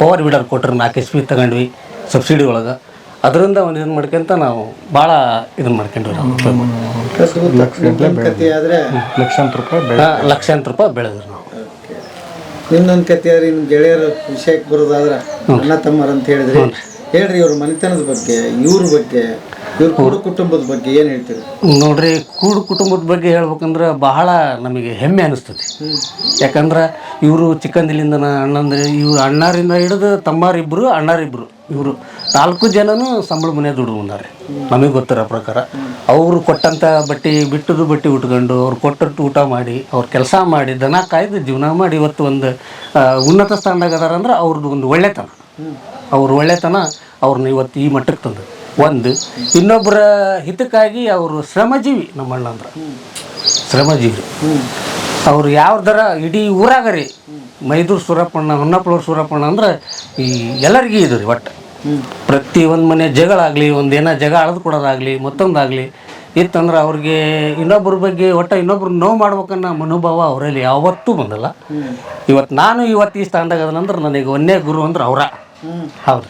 ಪವರ್ ವೀಡರ್ ಕೊಟ್ಟರು. 4 HP ತಗೊಂಡ್ವಿ ಸಬ್ಸಿಡಿ ಒಳಗೆ. ಅದರಿಂದ ಒಂದು ಇದನ್ನು ಮಾಡ್ಕೊಂತ ನಾವು ಭಾಳ ಇದನ್ನು ಮಾಡ್ಕೊಂಡ್ವಿ. ಲಕ್ಷಾಂತರ ರೂಪಾಯಿ ಬೆಳೆದ್ರಿ ನಾವು. ನಿಮ್ದೊಂದು ಕತೆ ಆದ್ರೆ ನಿಮ್ಮ ಗೆಳೆಯರ ವಿಷಯಕ್ಕೆ ಬರೋದಾದ್ರೆ ಅಣ್ಣ ತಮ್ಮರು ಅಂತ ಹೇಳಿದ್ರಿ, ಹೇಳ್ರಿ ಇವ್ರ ಮನೆತನದ ಬಗ್ಗೆ, ಇವ್ರ ಬಗ್ಗೆ, ಇವ್ರ ಕೂಡು ಕುಟುಂಬದ ಬಗ್ಗೆ ಏನು ಹೇಳ್ತೀರಿ? ನೋಡ್ರಿ, ಕೂಡು ಕುಟುಂಬದ ಬಗ್ಗೆ ಹೇಳ್ಬೇಕಂದ್ರೆ ಬಹಳ ನಮಗೆ ಹೆಮ್ಮೆ ಅನಿಸ್ತದೆ. ಯಾಕಂದ್ರೆ ಇವರು ಚಿಕ್ಕಂದಿಲಿಂದ ಅಣ್ಣಂದ್ರೆ ಇವ್ರು ಅಣ್ಣಾರಿಂದ ಹಿಡಿದು ತಮ್ಮಾರಿಬ್ಬರು ಅಣ್ಣಾರಿಬ್ಬರು ಇವರು 4 ಜನನೂ ಸಂಬಳ ಮನೆ ದುಡ್ಡು ಬಂದಾರೆ. ನಮಗೆ ಗೊತ್ತಿರೋ ಪ್ರಕಾರ ಅವರು ಕೊಟ್ಟಂಥ ಬಟ್ಟೆ ಬಿಟ್ಟದು ಬಟ್ಟೆ ಉಟ್ಕೊಂಡು ಅವ್ರು ಕೊಟ್ಟಟ್ಟು ಊಟ ಮಾಡಿ ಅವ್ರ ಕೆಲಸ ಮಾಡಿ ದನ ಕಾಯ್ದು ಜೀವನ ಮಾಡಿ ಇವತ್ತು ಒಂದು ಉನ್ನತ ಸ್ಥಾನದಾಗ ಅದಾರ ಅಂದ್ರೆ ಅವ್ರದ್ದು ಒಂದು ಒಳ್ಳೆತನ. ಅವ್ರ ಒಳ್ಳೆತನ ಅವ್ರನ್ನ ಇವತ್ತು ಈ ಮಟ್ಟಕ್ಕೆ ತಂದು ಒಂದು. ಇನ್ನೊಬ್ಬರ ಹಿತಕ್ಕಾಗಿ ಅವರು ಶ್ರಮಜೀವಿ. ನಮ್ಮ ಅಣ್ಣ ಅಂದ್ರೆ ಶ್ರಮಜೀವಿ. ಅವ್ರು ಯಾವ್ದಾರ ಇಡೀ ಊರಾಗ ರೀ ಮೈದೂರು ಸೂರಪ್ಪಣ್ಣ, ಹೊನ್ನಪ್ಪಳೂರು ಸೂರಪ್ಪಣ್ಣ ಅಂದ್ರೆ ಈ ಎಲ್ಲರಿಗೂ ಇದು ರೀ. ಒಟ್ಟು ಪ್ರತಿ ಒಂದು ಮನೆ ಜಗಳ ಆಗಲಿ, ಒಂದೇನೋ ಜಗ ಅಳೆದು ಕೊಡೋದಾಗಲಿ, ಮತ್ತೊಂದಾಗಲಿ ಇತ್ತಂದ್ರೆ ಅವ್ರಿಗೆ ಇನ್ನೊಬ್ಬರ ಬಗ್ಗೆ ಇನ್ನೊಬ್ರು ನೋವು ಮಾಡ್ಬೇಕನ್ನೋ ಮನೋಭಾವ ಅವರಲ್ಲಿ ಯಾವತ್ತೂ ಬಂದಲ್ಲ. ಇವತ್ತು ನಾನು ಈ ಸ್ಥಾನದಾಗ ಅದನಂದ್ರೆ ನನಗೆ ಒಂದೇ ಗುರು ಅಂದ್ರೆ ಅವರ. ಹೌದು.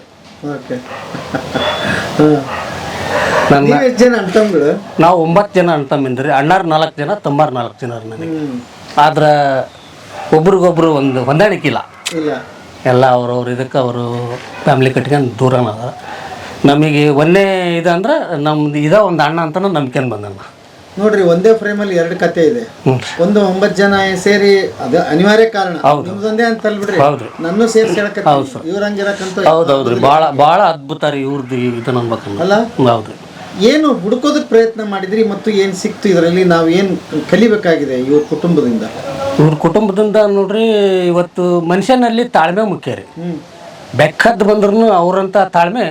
ನಾವು 9 ಜನ ಅಣ್ಣ ತಮ್ಮಂದ್ರಿ. ಅಣ್ಣಾರು 4 ಜನ, ತಮ್ಮಾರು 4 ಜನ ನನಗೆ. ಆದ್ರೆ ಒಬ್ರಿಗೊಬ್ರು ಒಂದು ಹೊಂದಾಣಿಕೆ ಇಲ್ಲ. ಎಲ್ಲ ಅವ್ರವ್ರು ಇದಕ್ಕೆ ಅವರು ಫ್ಯಾಮಿಲಿ ಕಟ್ಕೊಂಡು ದೂರನ ಅದ. ನಮಗೆ ಒಂದೇ ಇದಂದ್ರೆ ನಮ್ದು ಒಂದು ಅಣ್ಣ ಅಂತ ನಂಬ್ಕೊಂಡು ಬಂದಣ್ಣ. ನೋಡ್ರಿ, ಒಂದೇ ಫ್ರೇಮಲ್ಲಿ 2 ಕತೆ ಇದೆ. ಒಂದು 9 ಜನ ಸೇರಿ ಅದು ಅನಿವಾರ್ಯ ಕಾರಣ. ನಿಮ್ದೊಂದೇ ಅಂತ ಅಲ್ಬಿಡ್ರಿ, ನನ್ನ ಸೇರಿಸಿ ಇವ್ರಂಗಿರಕ್ಕಂತ. ಹೌದೌದ್ರಿ, ಭಾಳ ಅದ್ಭುತ ರೀ ಇವ್ರದ್ದು ಇದು ಅನ್ಬೇಕಲ್ಲ. ಅಲ್ಲ, ಹೌದು. ಏನು ಹುಡುಕೋದಕ್ಕೆ ಪ್ರಯತ್ನ ಮಾಡಿದ್ರಿ ಮತ್ತು ಏನು ಸಿಕ್ತು ಇದರಲ್ಲಿ? ನಾವು ಏನು ಕಲಿಬೇಕಾಗಿದೆ ಇವ್ರ ಕುಟುಂಬದಿಂದ? ಇವ್ರ ಕುಟುಂಬದಿಂದ ನೋಡ್ರಿ, ಇವತ್ತು ಮನುಷ್ಯನಲ್ಲಿ ತಾಳ್ಮೆ ಮುಖ್ಯ ರೀ. ಬೆಕ್ಕದ್ದು ಬಂದ್ರೂ ಅವರಂಥ ತಾಳ್ಮೆ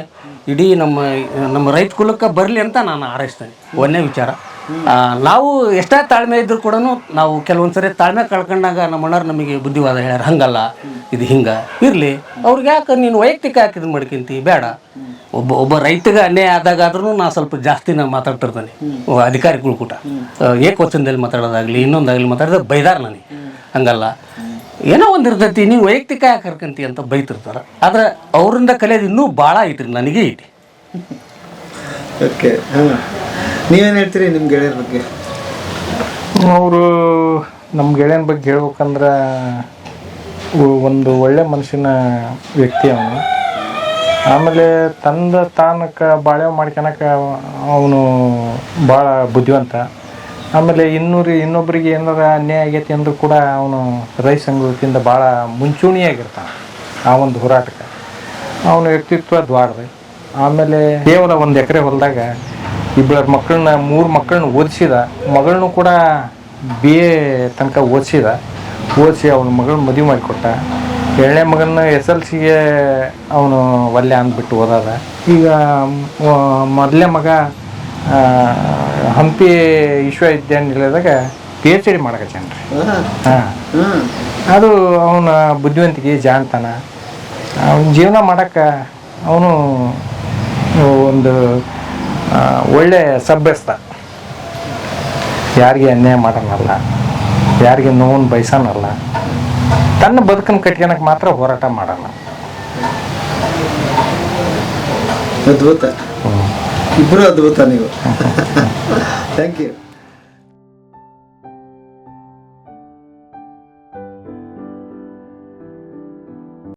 ಇಡೀ ನಮ್ಮ ರೈತ ಕುಲಕ್ಕೆ ಬರಲಿ ಅಂತ ನಾನು ಹಾರೈಸ್ತೇನೆ. ಒಂದೇ ವಿಚಾರ, ನಾವು ಎಷ್ಟೇ ತಾಳ್ಮೆ ಇದ್ರೂ ಕೂಡ ನಾವು ಕೆಲವೊಂದು ಸರಿ ತಾಳ್ಮೆ ಕಳ್ಕೊಂಡಾಗ ನಮ್ಮ ಅಣ್ಣರು ನಮಗೆ ಬುದ್ಧಿವಾದ ಹೇಳ್ಯಾರ, ಹಂಗಲ್ಲ ಇದು ಹಿಂಗೆ ಇರಲಿ. ಅವ್ರಿಗೆ ಯಾಕೆ ನೀನು ವೈಯಕ್ತಿಕ ಹಾಕಿದ್ ಮಾಡ್ಕೊಂತಿ? ಬೇಡ. ಒಬ್ಬ ರೈತಗೆ ಅನ್ಯಾಯ ಆದಾಗ ಆದ್ರೂ ನಾ ಸ್ವಲ್ಪ ಜಾಸ್ತಿ ನಾನು ಮಾತಾಡ್ತಿರ್ತಾನೆ. ಅಧಿಕಾರಿಗಳು ಕೂಟ ಏಕವಚನದಲ್ಲಿ ಮಾತಾಡೋದಾಗಲಿ ಇನ್ನೊಂದಾಗಲಿ ಮಾತಾಡಿದ್ರೆ ಬೈದಾರ ನನಗೆ. ಹಂಗಲ್ಲ, ಏನೋ ಒಂದು ಇರ್ತೈತಿ, ನೀವು ವೈಯಕ್ತಿಕ ಯಾಕೆ ಕರ್ಕಂತಿ ಅಂತ ಬೈತಿರ್ತಾರೆ. ಆದ್ರೆ ಅವರಿಂದ ಕಲಿಯೋದು ಇನ್ನೂ ಭಾಳ ಐತ್ರಿ, ನನಗೆ ಐತಿ. ಓಕೆ, ನೀವೇನು ಹೇಳ್ತೀರಿ ನಿಮ್ಮ ಗೆಳೆಯರ ಬಗ್ಗೆ? ಅವರು ನಮ್ಮ ಗೆಳೆಯನ ಬಗ್ಗೆ ಹೇಳ್ಬೇಕಂದ್ರೆ ಒಂದು ಒಳ್ಳೆ ಮನುಷ್ಯನ ವ್ಯಕ್ತಿ ಅವನು. ಆಮೇಲೆ ತಾನಕ್ಕೆ ಬಾಳೆ ಮಾಡ್ಕೊಳಕ್ಕೆ ಅವನು ಭಾಳ ಬುದ್ಧಿವಂತ. ಆಮೇಲೆ ಇನ್ನೊಬ್ಬರಿಗೆ ಏನಾರ ಅನ್ಯಾಯ ಆಗೈತಿ ಅಂದರೂ ಕೂಡ ಅವನು ರೈತ ಸಂಘದಿಂದ ಭಾಳ ಮುಂಚೂಣಿಯಾಗಿರ್ತಾನೆ ಆ ಒಂದು ಹೋರಾಟಕ್ಕೆ. ಅವನ ವ್ಯಕ್ತಿತ್ವ ದ್ವಾಡ್ರಿ. ಆಮೇಲೆ ಕೇವಲ 1 ಎಕರೆ ಹೊಲದಾಗ 2 ಮಕ್ಕಳನ್ನ 3 ಮಕ್ಕಳನ್ನ ಓದಿಸಿದ. ಮಗಳನ್ನೂ ಕೂಡ BA ತನಕ ಓದಿಸಿ ಅವನ ಮಗಳನ್ನ ಮದುವೆ ಮಾಡಿಕೊಟ್ಟ. ಎರಡನೇ ಮಗನ SLCಗೆ ಅವನು ಒಲ್ಲೆ ಅಂದ್ಬಿಟ್ಟು ಓದದ. ಈಗ ಮೊದಲನೇ ಮಗ ಹಂಪಿ ವಿಶ್ವವಿದ್ಯಾನಿಲಯದಾಗ PhD ಮಾಡಕತ್ತೇನ್ರಿ. ಹಾಂ, ಅದು ಅವನ ಬುದ್ಧಿವಂತಿಕೆ, ಜಾಣ್ತಾನ, ಅವನ ಜೀವನ ಮಾಡಕ್ಕೆ ಅವನು ಒಂದು ಒಳ್ಳೆ ಸಭ್ಯಸ್ಥ. ಯಾರಿಗೆ ಅನ್ಯಾಯ ಮಾಡೋನಲ್ಲ, ಯಾರಿಗೆ ನೋವನ್ನು ಬಯಸೋನಲ್ಲ, ತನ್ನ ಬದುಕನ್ನು ಕಟ್ಕೊಳಕ್ಕೆ ಮಾತ್ರ ಹೋರಾಟ ಮಾಡೋಣ. ಅದ್ಭುತ, ಇಬ್ಬರು ಅದ್ಭುತ ನೀವು. Thank you.